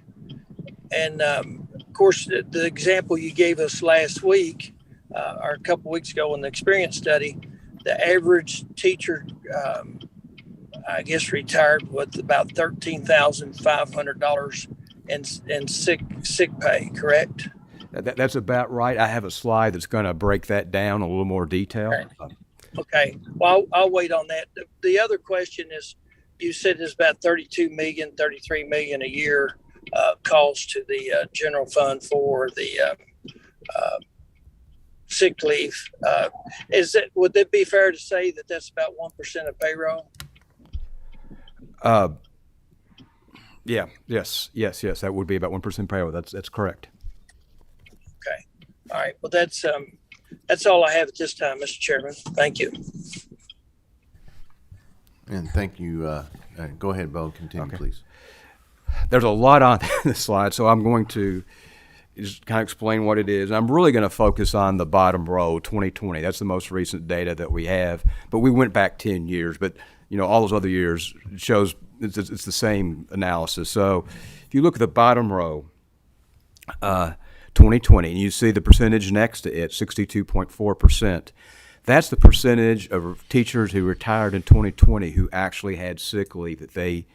And of course, the example you gave us last week or a couple weeks ago in the experience study, the average teacher retired with about $13,500 in sick pay, correct? That's about right. I have a slide that's going to break that down in a little more detail. Okay. Well, I'll wait on that. The other question is, you said it's about $33 million a year cost to the general fund for the sick leave. Would it be fair to say that that's about 1% of payroll? Yes. That would be about 1% payroll. That's correct. Okay. All right. Well, that's all I have at this time, Mr. Chairman. Thank you. And thank you. Go ahead, Bo. Continue, please. There's a lot on this slide, so I'm going to just kind of explain what it is. I'm really going to focus on the bottom row, 2020. That's the most recent data that we have. But we went back 10 years. But all those other years shows it's the same analysis. So if you look at the bottom row, 2020, and you see the percentage next to it, 62.4%. That's the percentage of teachers who retired in 2020 who actually had sick leave that they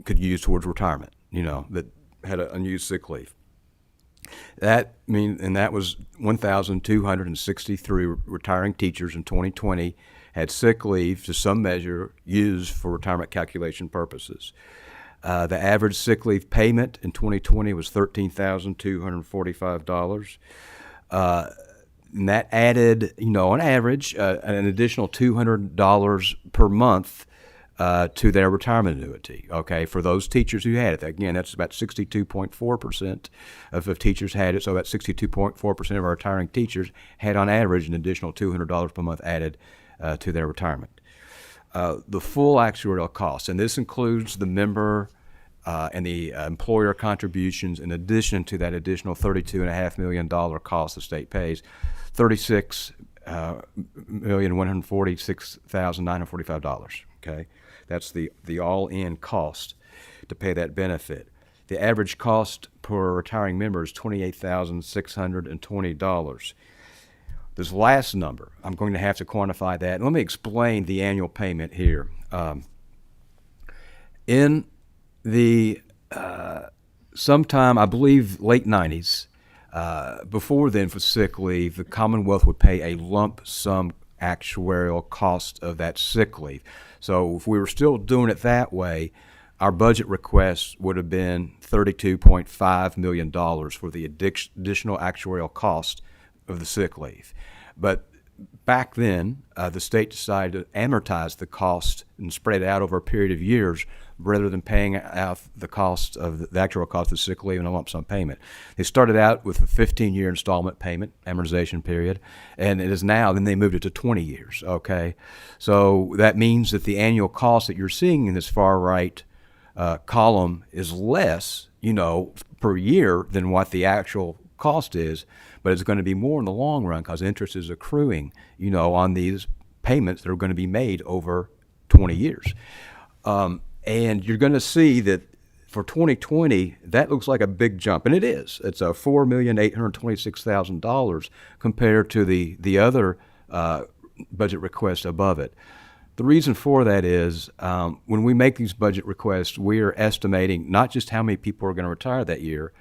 could use towards retirement, that had an unused sick leave. That was 1,263 retiring teachers in 2020 had sick leave to some measure used for retirement calculation purposes. The average sick leave payment in 2020 was $13,245. And that added, on average, an additional $200 per month to their retirement annuity, okay, for those teachers who had it. Again, that's about 62.4% of teachers had it, so about 62.4% of our retiring teachers had, on average, an additional $200 per month added to their retirement. The full actuarial cost, and this includes the member and the employer contributions in addition to that additional $32.5 million cost the state pays, $36,146,945, okay? That's the all-in cost to pay that benefit. The average cost per retiring member is $28,620. This last number, I'm going to have to quantify that. And let me explain the annual payment here. In the sometime, I believe, late 90s, before then for sick leave, the Commonwealth would pay a lump sum actuarial cost of that sick leave. So if we were still doing it that way, our budget request would have been $32.5 million for the additional actuarial cost of the sick leave. But back then, the state decided to amortize the cost and spread it out over a period of years rather than paying out the cost of the actual cost of sick leave in a lump sum payment. They started out with a 15-year installment payment, amortization period, and it is now, then they moved it to 20 years, okay? So that means that the annual cost that you're seeing in this far right column is less, per year than what the actual cost is, but it's going to be more in the long run because interest is accruing, on these payments that are going to be made over 20 years. And you're going to see that for 2020, that looks like a big jump, and it is. It's a $4,826,000 compared to the other budget request above it. The reason for that is when we make these budget requests, we are estimating not just how many people are going to retire that year,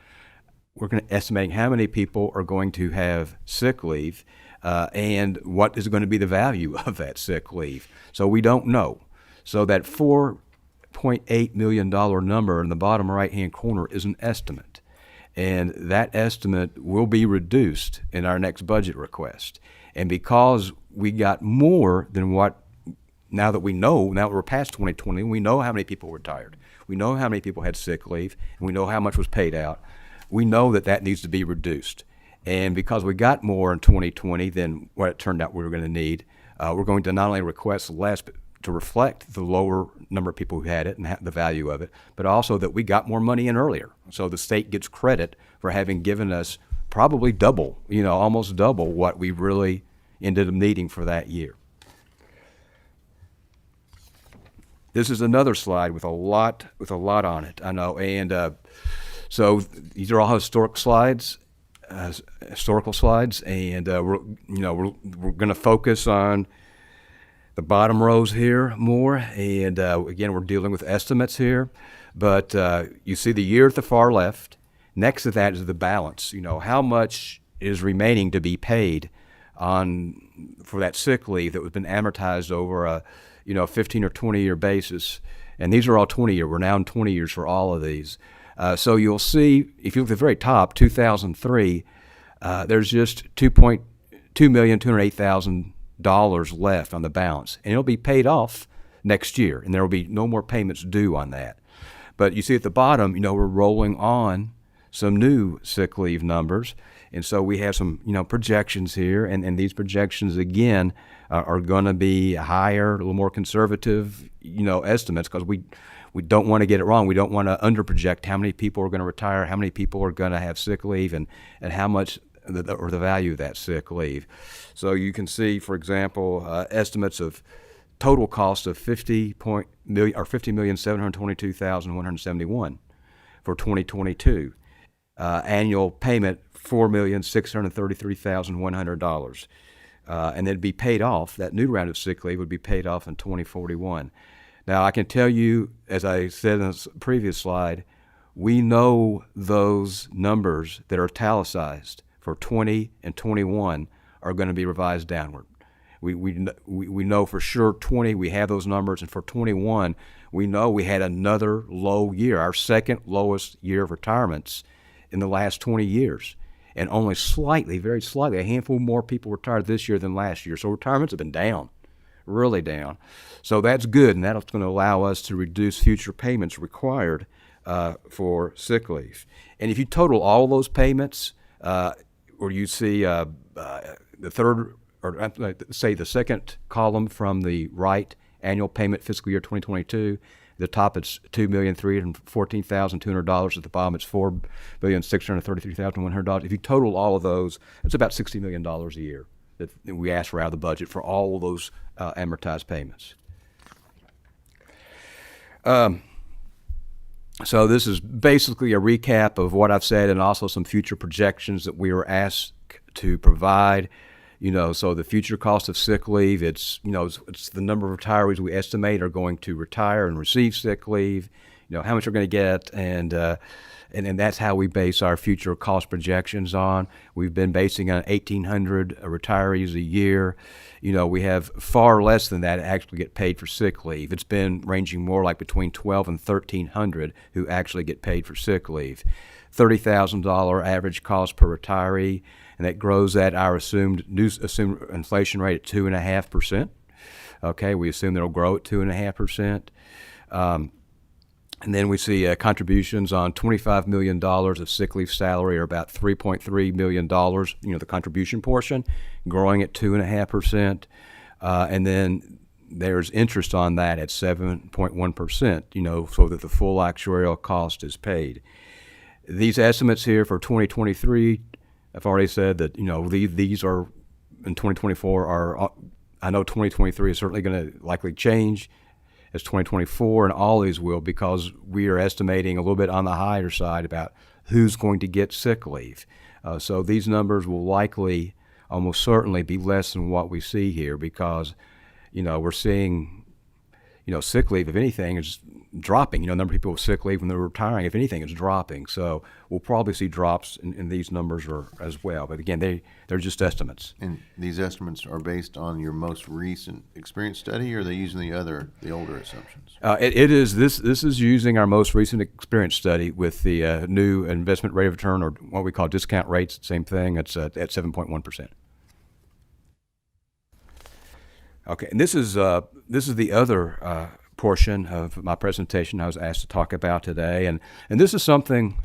we're going to estimate how many people are going to have sick leave and what is going to be the value of that sick leave. So we don't know. So that $4.8 million number in the bottom right-hand corner is an estimate. And that estimate will be reduced in our next budget request. And because we got more than what, now that we're past 2020, we know how many people retired. We know how many people had sick leave, and we know how much was paid out. We know that needs to be reduced. And because we got more in 2020 than what it turned out we were going to need, we're going to not only request less to reflect the lower number of people who had it and the value of it, but also that we got more money in earlier. So the state gets credit for having given us probably double, almost double what we really ended up needing for that year. This is another slide with a lot on it, I know, and so these are all historical slides, and we're going to focus on the bottom rows here more, and again, we're dealing with estimates here, but you see the year at the far left. Next to that is the balance. How much is remaining to be paid for that sick leave that has been amortized over a 15 or 20 year basis, and these are all 20 year. We're now in 20 years for all of these. So you'll see, if you look at the very top, 2003, there's just $2,208,000 left on the balance, and it'll be paid off next year, and there will be no more payments due on that. But you see at the bottom, we're rolling on some new sick leave numbers, and so we have some, projections here, and these projections again are going to be higher, a little more conservative, estimates, because we don't want to get it wrong. We don't want to underproject how many people are going to retire, how many people are going to have sick leave, and how much the value of that sick leave. So you can see, for example, estimates of total cost of $50,722,171 for 2022. Annual payment $4,633,100, and it'd be paid off. That new round of sick leave would be paid off in 2041. Now, I can tell you, as I said in the previous slide, we know those numbers that are italicized for 20 and 21 are going to be revised downward. We know for sure 20, we have those numbers, and for 21, we know we had another low year, our second lowest year of retirements in the last 20 years. And only slightly, very slightly, a handful more people retired this year than last year. So retirements have been down, really down. So that's good, and that's going to allow us to reduce future payments required for sick leave. And if you total all those payments, or you see the third, or say the second column from the right, annual payment fiscal year 2022, the top it's $2,314,200. At the bottom it's $4,633,100. If you total all of those, it's about $60 million a year that we ask for out of the budget for all of those amortized payments. So this is basically a recap of what I've said, and also some future projections that we were asked to provide. So the future cost of sick leave, it's the number of retirees we estimate are going to retire and receive sick leave, how much they're going to get, and that's how we base our future cost projections on. We've been basing on 1,800 retirees a year. We have far less than that actually get paid for sick leave. It's been ranging more like between 1,200 and 1,300 who actually get paid for sick leave. $30,000 average cost per retiree, and that grows at our assumed inflation rate at 2.5%. Okay, we assume it'll grow at 2.5%. And then we see contributions on $25 million of sick leave salary, or about $3.3 million, the contribution portion, growing at 2.5%. And then there's interest on that at 7.1%, so that the full actuarial cost is paid. These estimates here for 2023, I've already said that, these are in 2024 are, I know 2023 is certainly going to likely change as 2024, and all these will, because we are estimating a little bit on the higher side about who's going to get sick leave. So these numbers will likely, almost certainly, be less than what we see here, because, we're seeing, sick leave, if anything, is dropping. The number of people with sick leave when they're retiring, if anything, is dropping. So we'll probably see drops in these numbers as well. But again, they're just estimates. And these estimates are based on your most recent experience study, or are they using the older assumptions? It is. This is using our most recent experience study with the new investment rate of return, or what we call discount rates. Same thing. It's at 7.1%. Okay, and this is the other portion of my presentation I was asked to talk about today, and this is something.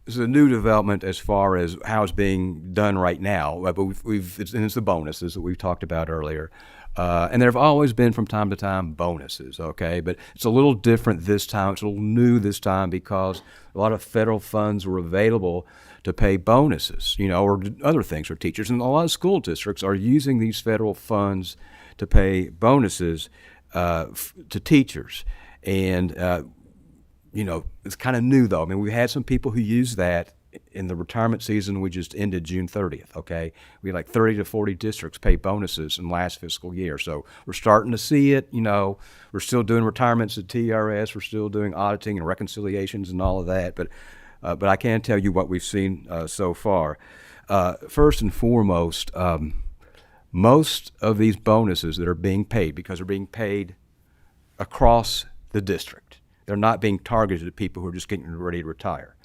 This is a new development as far as how it's being done right now. But it's the bonuses that we've talked about earlier, and there have always been from time to time bonuses. Okay, but it's a little different this time. It's a little new this time because a lot of federal funds were available to pay bonuses, or other things for teachers. And a lot of school districts are using these federal funds to pay bonuses to teachers. And, it's kind of new, though. I mean, we had some people who used that in the retirement season we just ended June 30th, okay? We had like 30 to 40 districts pay bonuses in last fiscal year. So we're starting to see it, We're still doing retirements at TRS. We're still doing auditing and reconciliations and all of that. But I can tell you what we've seen so far. First and foremost, most of these bonuses that are being paid, because they're being paid across the district, they're not being targeted at people who are just getting ready to retire.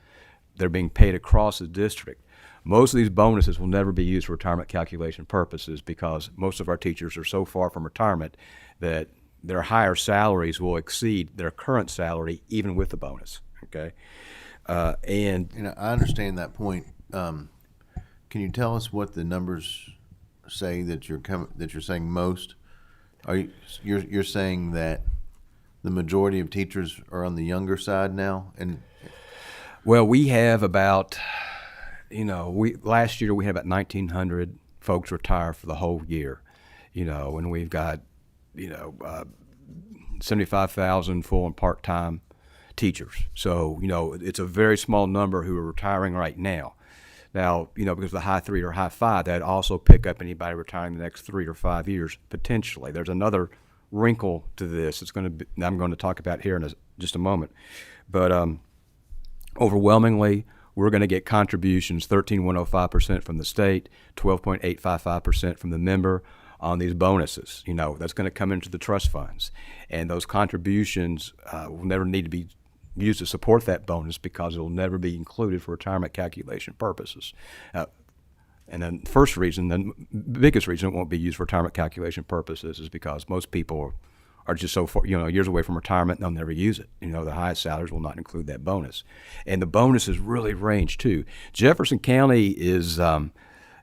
They're being paid across the district. Most of these bonuses will never be used for retirement calculation purposes, because most of our teachers are so far from retirement that their higher salaries will exceed their current salary even with the bonus, okay? And I understand that point. Can you tell us what the numbers say that you're saying most? You're saying that the majority of teachers are on the younger side now, and well, we have about last year we had about 1,900 folks retire for the whole year, and we've got 75,000 full and part-time teachers. So, it's a very small number who are retiring right now. Now, because of the high 3 or high 5, that'd also pick up anybody retiring the next 3 or 5 years, potentially. There's another wrinkle to this. I'm going to talk about here in just a moment. But overwhelmingly, we're going to get contributions 13.105% from the state, 12.855% from the member on these bonuses. That's going to come into the trust funds. And those contributions will never need to be used to support that bonus because it will never be included for retirement calculation purposes. And then the biggest reason it won't be used for retirement calculation purposes is because most people are just so far, years away from retirement, they'll never use it. The highest salaries will not include that bonus. And the bonuses really range too. Jefferson County is at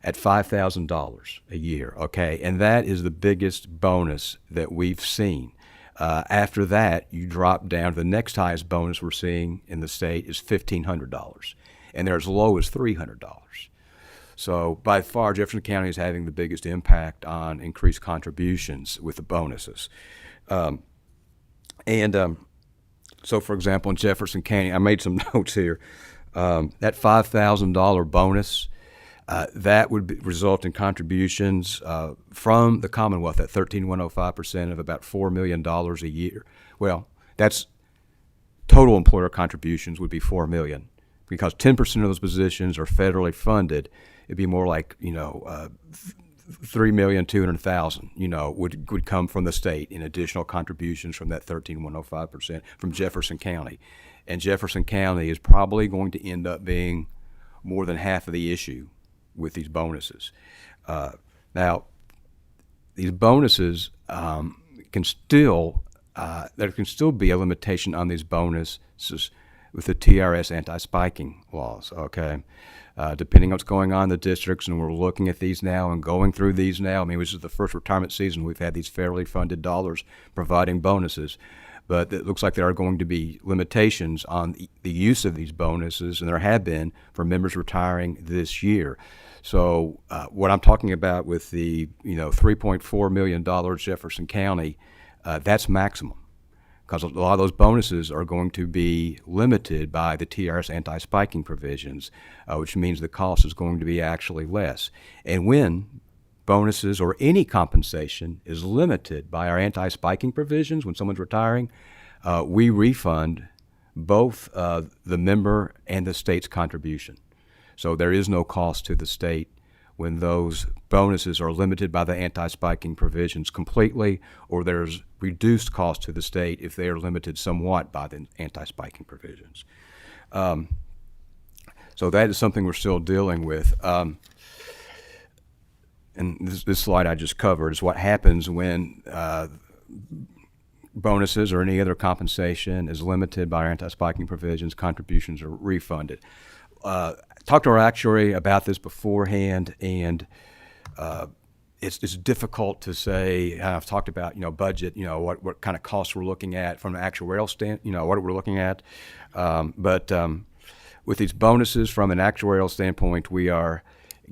$5,000 a year, okay? And that is the biggest bonus that we've seen. After that, you drop down to the next highest bonus we're seeing in the state is $1,500. And they're as low as $300. So by far, Jefferson County is having the biggest impact on increased contributions with the bonuses. So, for example, in Jefferson County, I made some notes here. That $5,000 bonus, that would result in contributions from the Commonwealth at 13.105% of about $4 million a year. Well, that's total employer contributions would be $4 million, because 10% of those positions are federally funded. It'd be more like $3,200,000, would come from the state in additional contributions from that 13.105% from Jefferson County. And Jefferson County is probably going to end up being more than half of the issue with these bonuses. Now, these bonuses there can still be a limitation on these bonuses with the TRS anti-spiking laws, okay? Depending on what's going on in the districts, and we're looking at these now and going through these now. This is the first retirement season we've had these fairly funded dollars providing bonuses. But it looks like there are going to be limitations on the use of these bonuses, and there have been for members retiring this year. So what I'm talking about with the $3.4 million Jefferson County, that's maximum, because a lot of those bonuses are going to be limited by the TRS anti-spiking provisions, which means the cost is going to be actually less. And when bonuses or any compensation is limited by our anti-spiking provisions, when someone's retiring, we refund both the member and the state's contribution. So there is no cost to the state when those bonuses are limited by the anti-spiking provisions completely, or there's reduced cost to the state if they are limited somewhat by the anti-spiking provisions. So that is something we're still dealing with. And this slide I just covered is what happens when bonuses or any other compensation is limited by our anti-spiking provisions, contributions are refunded. Talked to our actuary about this beforehand, and it's difficult to say. I've talked about budget, what kind of costs we're looking at from an actuarial what we're looking at, but with these bonuses from an actuarial standpoint, we are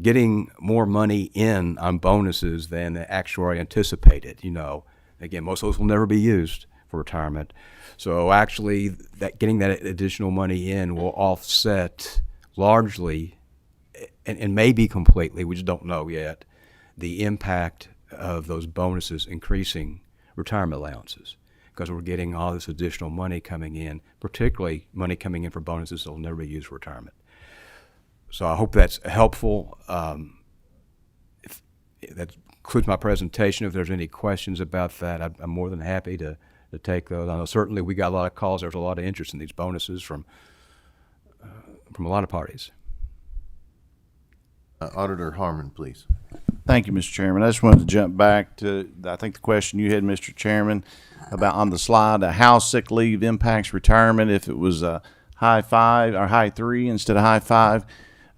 getting more money in on bonuses than the actuary anticipated. Again, most of those will never be used for retirement, so actually getting that additional money in will offset largely, and maybe completely, we just don't know yet, the impact of those bonuses increasing retirement allowances, because we're getting all this additional money coming in, particularly money coming in for bonuses that will never be used for retirement. So I hope that's helpful. If that concludes my presentation. If there's any questions about that, I'm more than happy to take those. I know certainly we got a lot of calls. There's a lot of interest in these bonuses from a lot of parties. Auditor Harmon, please. Thank you, Mr. Chairman. I just wanted to jump back to, I think, the question you had, Mr. Chairman, about on the slide, how sick leave impacts retirement if it was a high 5 or high 3 instead of high 5.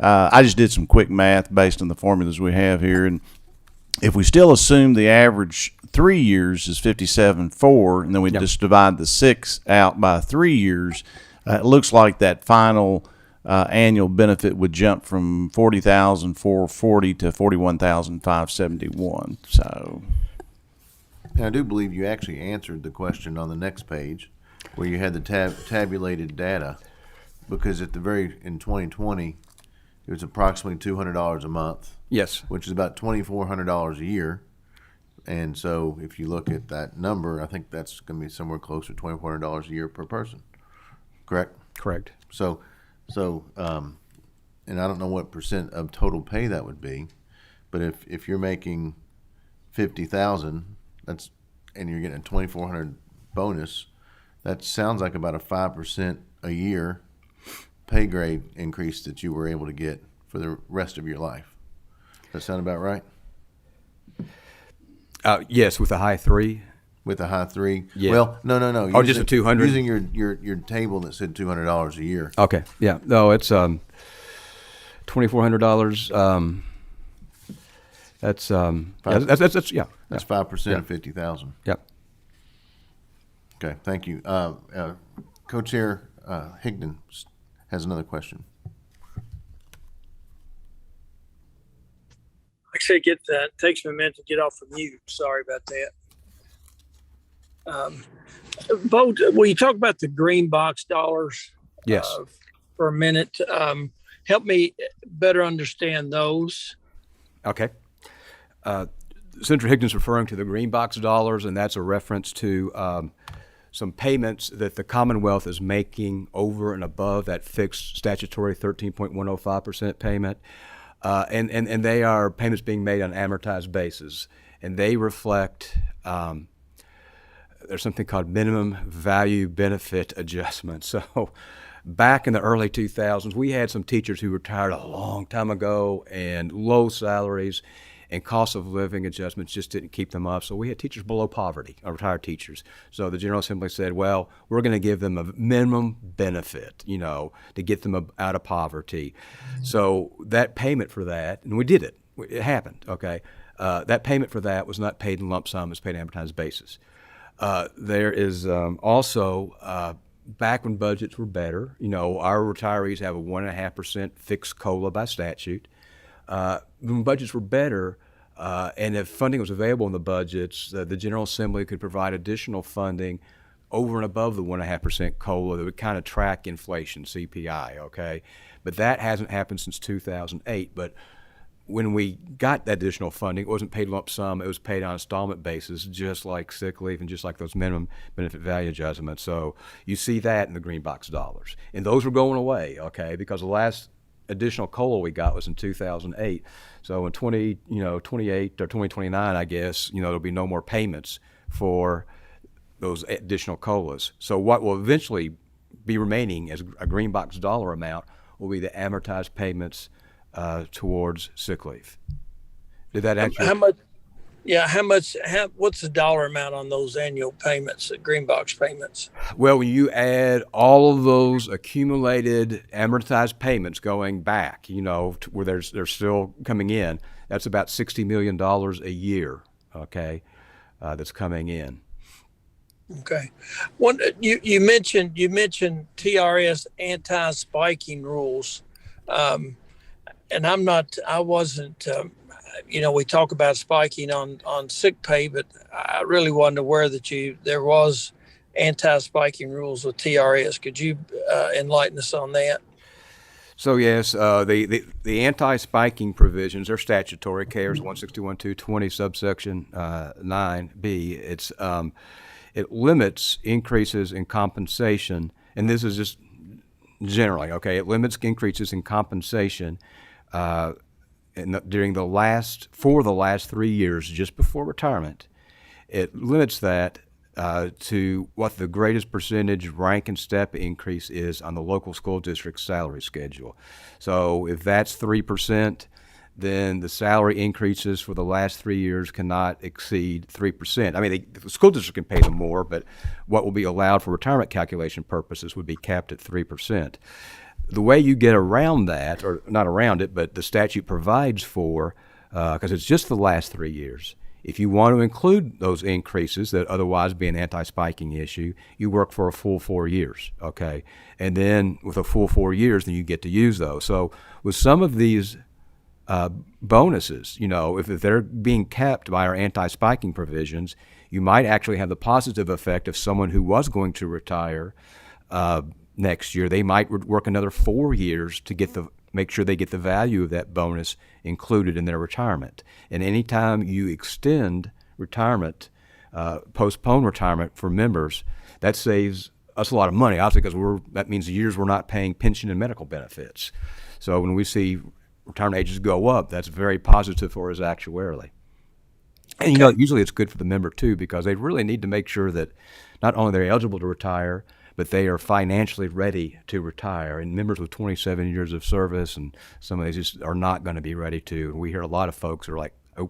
I just did some quick math based on the formulas we have here, and if we still assume the average 3 years is 57.4, and then we just divide the 6 out by 3 years, it looks like that final annual benefit would jump from $40,440 to $41,571. So, I do believe you actually answered the question on the next page, where you had the tabulated data, because in 2020 it was approximately $200 a month. Yes, which is about $2,400 a year. And so, if you look at that number, I think that's going to be somewhere closer to $2,400 a year per person. Correct. Correct. So and I don't know what percent of total pay that would be, but if you're making 50,000, and you're getting a 2,400 bonus, that sounds like about a 5% a year pay grade increase that you were able to get for the rest of your life. Does that sound about right? Yes, with a high 3. With a high 3? Yeah. Well, no. Oh, just a 200? Using your table that said $200 a year. Okay, yeah. No, it's $2,400. That's yeah. That's 5% of 50,000. Yep. Okay, thank you. Co-Chair Higdon has another question. Actually, get that. It takes me a minute to get off of mute. Sorry about that. Bo, will you talk about the green box dollars? Yes. For a minute. Help me better understand those. Okay. Senator Higdon's referring to the green box dollars, and that's a reference to some payments that the Commonwealth is making over and above that fixed statutory 13.105% payment. And they are payments being made on an amortized basis, and they reflect there's something called minimum value benefit adjustment. So back in the early 2000s, we had some teachers who retired a long time ago, and low salaries and cost of living adjustments just didn't keep them up. So we had teachers below poverty, retired teachers. So the General Assembly said, well, we're going to give them a minimum benefit, to get them out of poverty. So that payment for that, and we did it. It happened, okay? That payment for that was not paid in lump sum. It was paid on an amortized basis. There is also, back when budgets were better, our retirees have a 1.5% fixed COLA by statute. When budgets were better, and if funding was available in the budgets, the General Assembly could provide additional funding over and above the 1.5% COLA that would kind of track inflation, CPI, okay? But that hasn't happened since 2008. But when we got that additional funding, it wasn't paid lump sum, it was paid on an installment basis, just like sick leave and just like those minimum benefit value adjustments. So you see that in the green box dollars. And those were going away, okay, because the last additional COLA we got was in 2008. So in 2028 or 2029, I guess, there'll be no more payments for those additional COLAs. So what will eventually be remaining as a green box dollar amount will be the amortized payments towards sick leave. Did that actually? How much? Yeah, what's the dollar amount on those annual payments, the green box payments? Well, when you add all of those accumulated amortized payments going back, where they're still coming in, that's about $60 million a year, okay, that's coming in. Okay. You mentioned TRS anti-spiking rules, and I wasn't. We talk about spiking on sick pay, but I really wasn't aware that there was anti-spiking rules with TRS. Could you enlighten us on that? So yes, the anti-spiking provisions are statutory. KRS 161.220 subsection 9B. It limits increases in compensation, and this is just generally okay. It limits increases in compensation. During the last 3 years, just before retirement, it limits that to what the greatest percentage rank and step increase is on the local school district salary schedule. So if that's 3%, then the salary increases for the last 3 years cannot exceed 3%. I mean, the school district can pay them more, but what will be allowed for retirement calculation purposes would be capped at 3%. The way you get around that, or not around it, but the statute provides for, because it's just the last 3 years, if you want to include those increases that otherwise be an anti-spiking issue, you work for a full 4 years, okay? And then with a full 4 years, then you get to use those. So with some of these bonuses, if they're being kept by our anti-spiking provisions, you might actually have the positive effect of someone who was going to retire next year. They might work another 4 years to make sure they get the value of that bonus included in their retirement. And anytime you extend retirement, postpone retirement for members, that saves us a lot of money, obviously, because that means years we're not paying pension and medical benefits. So when we see retirement ages go up, that's very positive for us actuarially. And you know, usually it's good for the member too, because they really need to make sure that not only they're eligible to retire, but they are financially ready to retire. And members with 27 years of service and some of these just are not going to be ready to. And we hear a lot of folks are like, oh,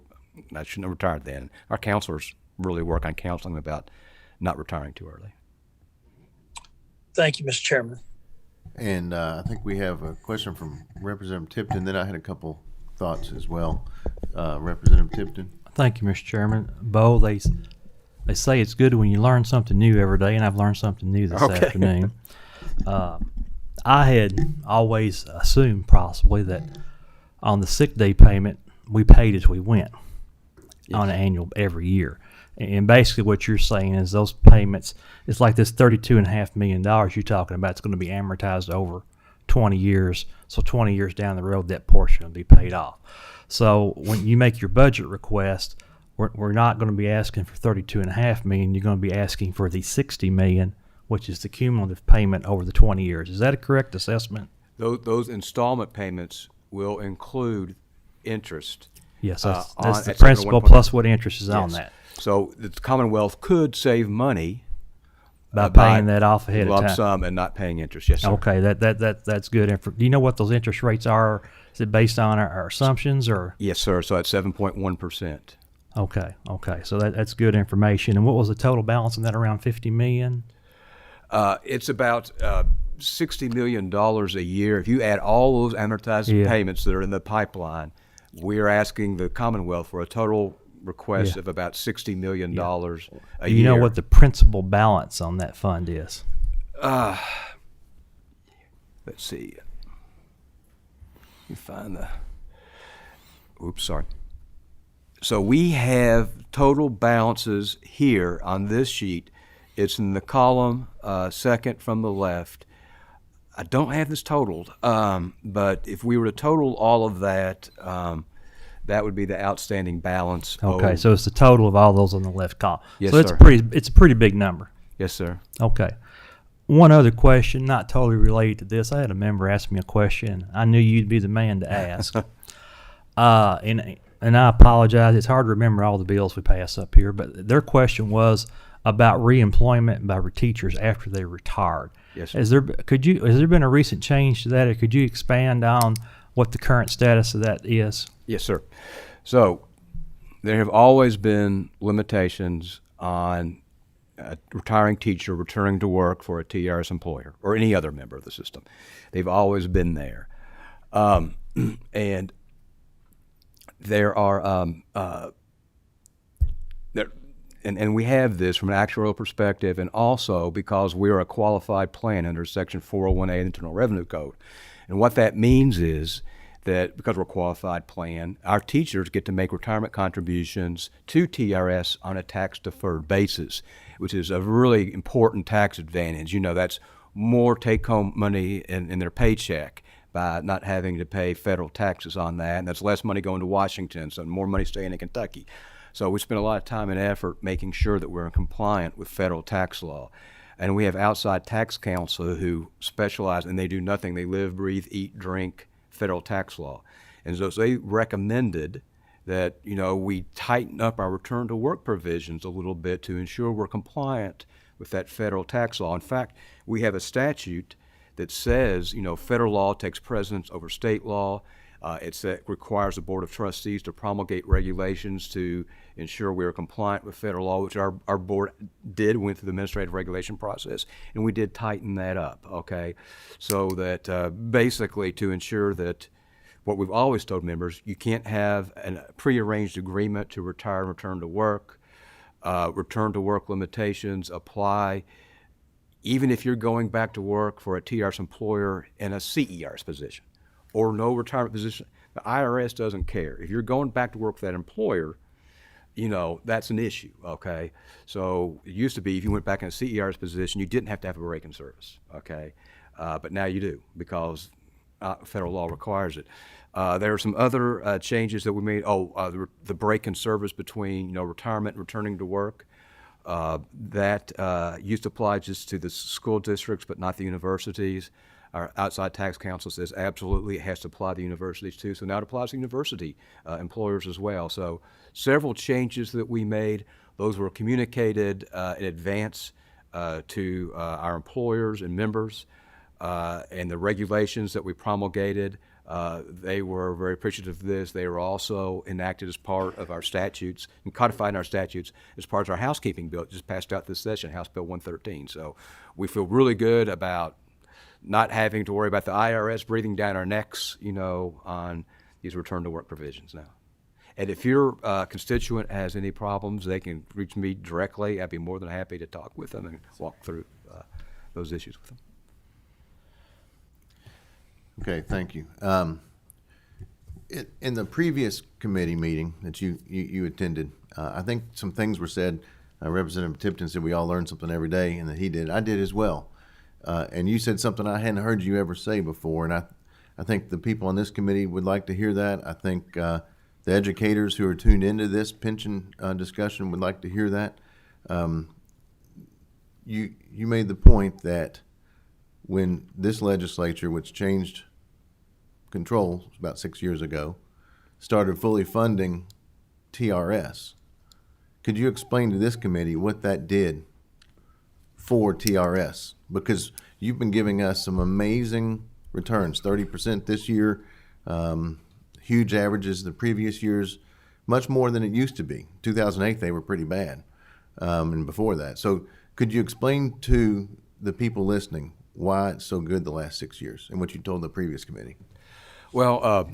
I shouldn't have retired then. Our counselors really work on counseling them about not retiring too early. Thank you, Mr. Chairman. And I think we have a question from Representative Tipton. Then I had a couple thoughts as well. Representative Tipton. Thank you, Mr. Chairman. Bo, they say it's good when you learn something new every day, and I've learned something new this afternoon. I had always assumed possibly that on the sick day payment, we paid as we went on an annual every year. And basically what you're saying is those payments, it's like this $32.5 million you're talking about, it's going to be amortized over 20 years. So 20 years down the road, that portion will be paid off. So when you make your budget request, we're not going to be asking for $32.5 million. You're going to be asking for the $60 million, which is the cumulative payment over the 20 years. Is that a correct assessment? Those installment payments will include interest. Yes, that's the at principal 1. plus what interest is on that. So the Commonwealth could save money By paying that off ahead of lump time. sum and not paying interest. Yes, sir. Okay, that's good. Do you know what those interest rates are? Is it based on our assumptions or? Yes, sir. So at 7.1%. Okay. So that's good information. And what was the total balance on that? Around $50 million? It's about $60 million a year. If you add all those amortized payments that are in the pipeline, we're asking the Commonwealth for a total request of about $60 million a year. Do you know what the principal balance on that fund is? Let's see. Let me find the. Oops, sorry. So we have total balances here on this sheet. It's in the column second from the left. I don't have this totaled, but if we were to total all of that, that would be the outstanding balance. Okay, so it's the total of all those on the left column. Yes, so sir. It's a pretty big number. Yes, sir. Okay. One other question, not totally related to this. I had a member ask me a question. I knew you'd be the man to ask. And I apologize. It's hard to remember all the bills we pass up here, but their question was about reemployment by Reteachers after they retired. Yes, sir. Has there been a recent change to that, or could you expand on what the current status of that is? Yes, sir. So there have always been limitations on a retiring teacher returning to work for a TRS employer or any other member of the system. They've always been there. And there are and we have this from an actuarial perspective, and also because we're a qualified plan under Section 401A of the Internal Revenue Code. And what that means is that because we're a qualified plan, our teachers get to make retirement contributions to TRS on a tax-deferred basis, which is a really important tax advantage. You know, that's more take-home money in their paycheck by not having to pay federal taxes on that, and that's less money going to Washington, so more money staying in Kentucky. So we spend a lot of time and effort making sure that we're compliant with federal tax law. And we have outside tax counsel who specialize, and they do nothing. They live, breathe, eat, drink federal tax law. And so they recommended that, you know, we tighten up our return to work provisions a little bit to ensure we're compliant with that federal tax law. In fact, we have a statute that says, you know, federal law takes precedence over state law. It requires the Board of Trustees to promulgate regulations to ensure we are compliant with federal law, which our board did, went through the administrative regulation process, and we did tighten that up, okay? So that basically to ensure that what we've always told members, you can't have a prearranged agreement to retire and return to work. Return to work limitations apply even if you're going back to work for a TRS employer in a CERS position or no retirement position. The IRS doesn't care. If you're going back to work for that employer, you know, that's an issue, okay? So it used to be if you went back in a CERS position, you didn't have to have a break in service, okay? But now you do because federal law requires it. There are some other changes that we made. The break in service between, you know, retirement and returning to work. That used to apply just to the school districts, but not the universities. Our outside tax counsel says absolutely it has to apply to universities too. So now it applies to university employers as well. So several changes that we made, those were communicated in advance to our employers and members, and the regulations that we promulgated. They were very appreciative of this. They were also enacted as part of our statutes and codified in our statutes as part of our housekeeping bill. It just passed out this session, House Bill 113. So we feel really good about not having to worry about the IRS breathing down our necks, on these return to work provisions now. And if your constituent has any problems, they can reach me directly. I'd be more than happy to talk with them and walk through those issues with them. Okay, thank you. In the previous committee meeting that you attended, I think some things were said. Representative Tipton said we all learn something every day, and that he did. I did as well. And you said something I hadn't heard you ever say before, and I think the people on this committee would like to hear that. I think the educators who are tuned into this pension discussion would like to hear that. You made the point that when this legislature, which changed control about 6 years ago, started fully funding TRS, could you explain to this committee what that did for TRS? Because you've been giving us some amazing returns, 30% this year, huge averages the previous years, much more than it used to be. 2008, they were pretty bad, and before that. So could you explain to the people listening why it's so good the last 6 years and what you told the previous committee? Well,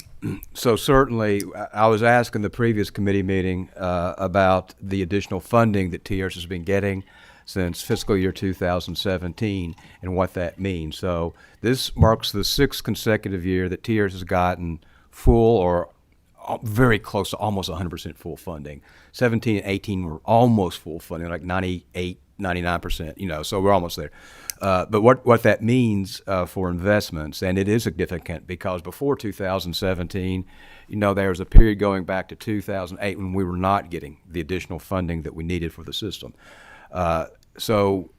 so certainly I was asked in the previous committee meeting about the additional funding that TRS has been getting since fiscal year 2017 and what that means. So this marks the 6th consecutive year that TRS has gotten full or very close to almost 100% full funding. 17 and 18 were almost full funding, like 98, 99%, so we're almost there. But what that means for investments, and it is significant because before 2017, there was a period going back to 2008 when we were not getting the additional funding that we needed for the system. So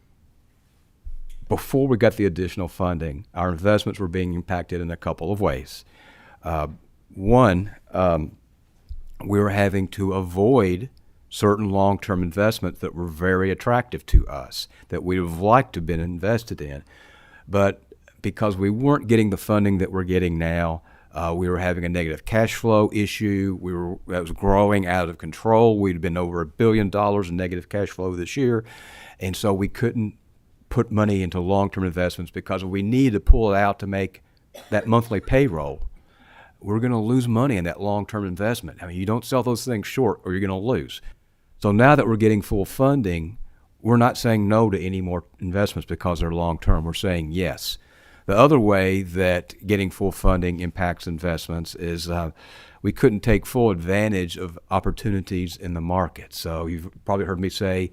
before we got the additional funding, our investments were being impacted in a couple of ways. One, we were having to avoid certain long-term investments that were very attractive to us, that we would have liked to have been invested in. But because we weren't getting the funding that we're getting now, we were having a negative cash flow issue. That was growing out of control. We'd been over $1 billion in negative cash flow this year. And so we couldn't put money into long-term investments because we needed to pull it out to make that monthly payroll. We're going to lose money in that long-term investment. I mean, you don't sell those things short or you're going to lose. So now that we're getting full funding, we're not saying no to any more investments because they're long-term. We're saying yes. The other way that getting full funding impacts investments is we couldn't take full advantage of opportunities in the market. So you've probably heard me say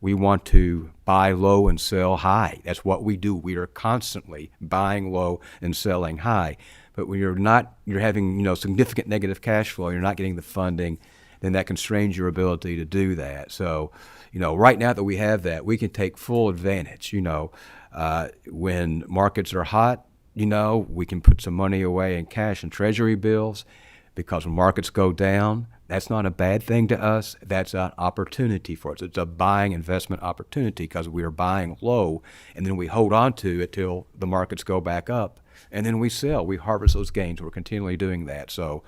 we want to buy low and sell high. That's what we do. We are constantly buying low and selling high. But when you're having significant negative cash flow, you're not getting the funding, then that constrains your ability to do that. So, right now that we have that, we can take full advantage. When markets are hot, we can put some money away in cash and treasury bills, because when markets go down, that's not a bad thing to us. That's an opportunity for us. It's a buying investment opportunity because we are buying low, and then we hold on to it till the markets go back up, and then we sell. We harvest those gains. We're continually doing that. So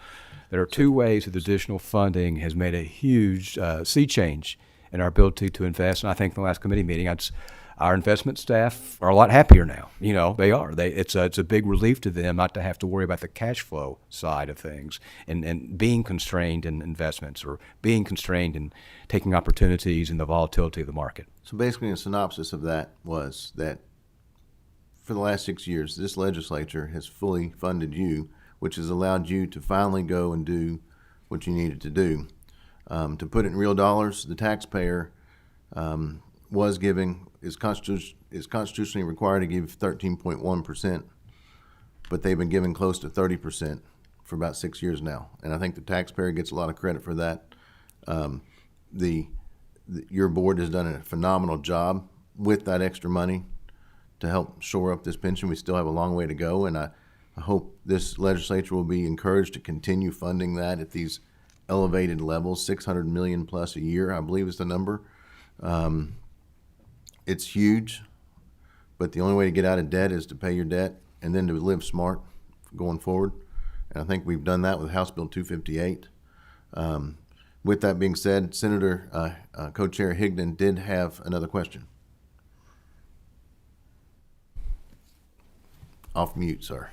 there are two ways that additional funding has made a huge sea change in our ability to invest. And I think in the last committee meeting, our investment staff are a lot happier now. They are. It's a big relief to them not to have to worry about the cash flow side of things and being constrained in investments or being constrained in taking opportunities in the volatility of the market. So basically a synopsis of that was that for the last 6 years, this legislature has fully funded you, which has allowed you to finally go and do what you needed to do. To put it in real dollars, the taxpayer is constitutionally required to give 13.1%, but they've been giving close to 30% for about 6 years now. And I think the taxpayer gets a lot of credit for that. Your board has done a phenomenal job with that extra money to help shore up this pension. We still have a long way to go, and I hope this legislature will be encouraged to continue funding that at these elevated levels, 600 million plus a year, I believe is the number. It's huge, but the only way to get out of debt is to pay your debt and then to live smart going forward. And I think we've done that with House Bill 258. With that being said, Senator Co-Chair Higdon did have another question. Off mute, sir.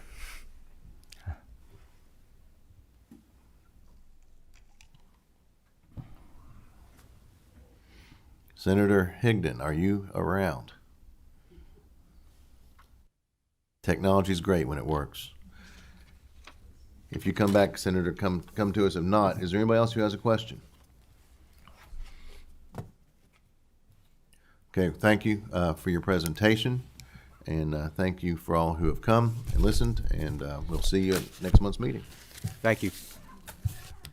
Senator Higdon, are you around? Technology's great when it works. If you come back, Senator, come to us. If not, is there anybody else who has a question? Okay, thank you for your presentation, and thank you for all who have come and listened, and we'll see you at next month's meeting. Thank you.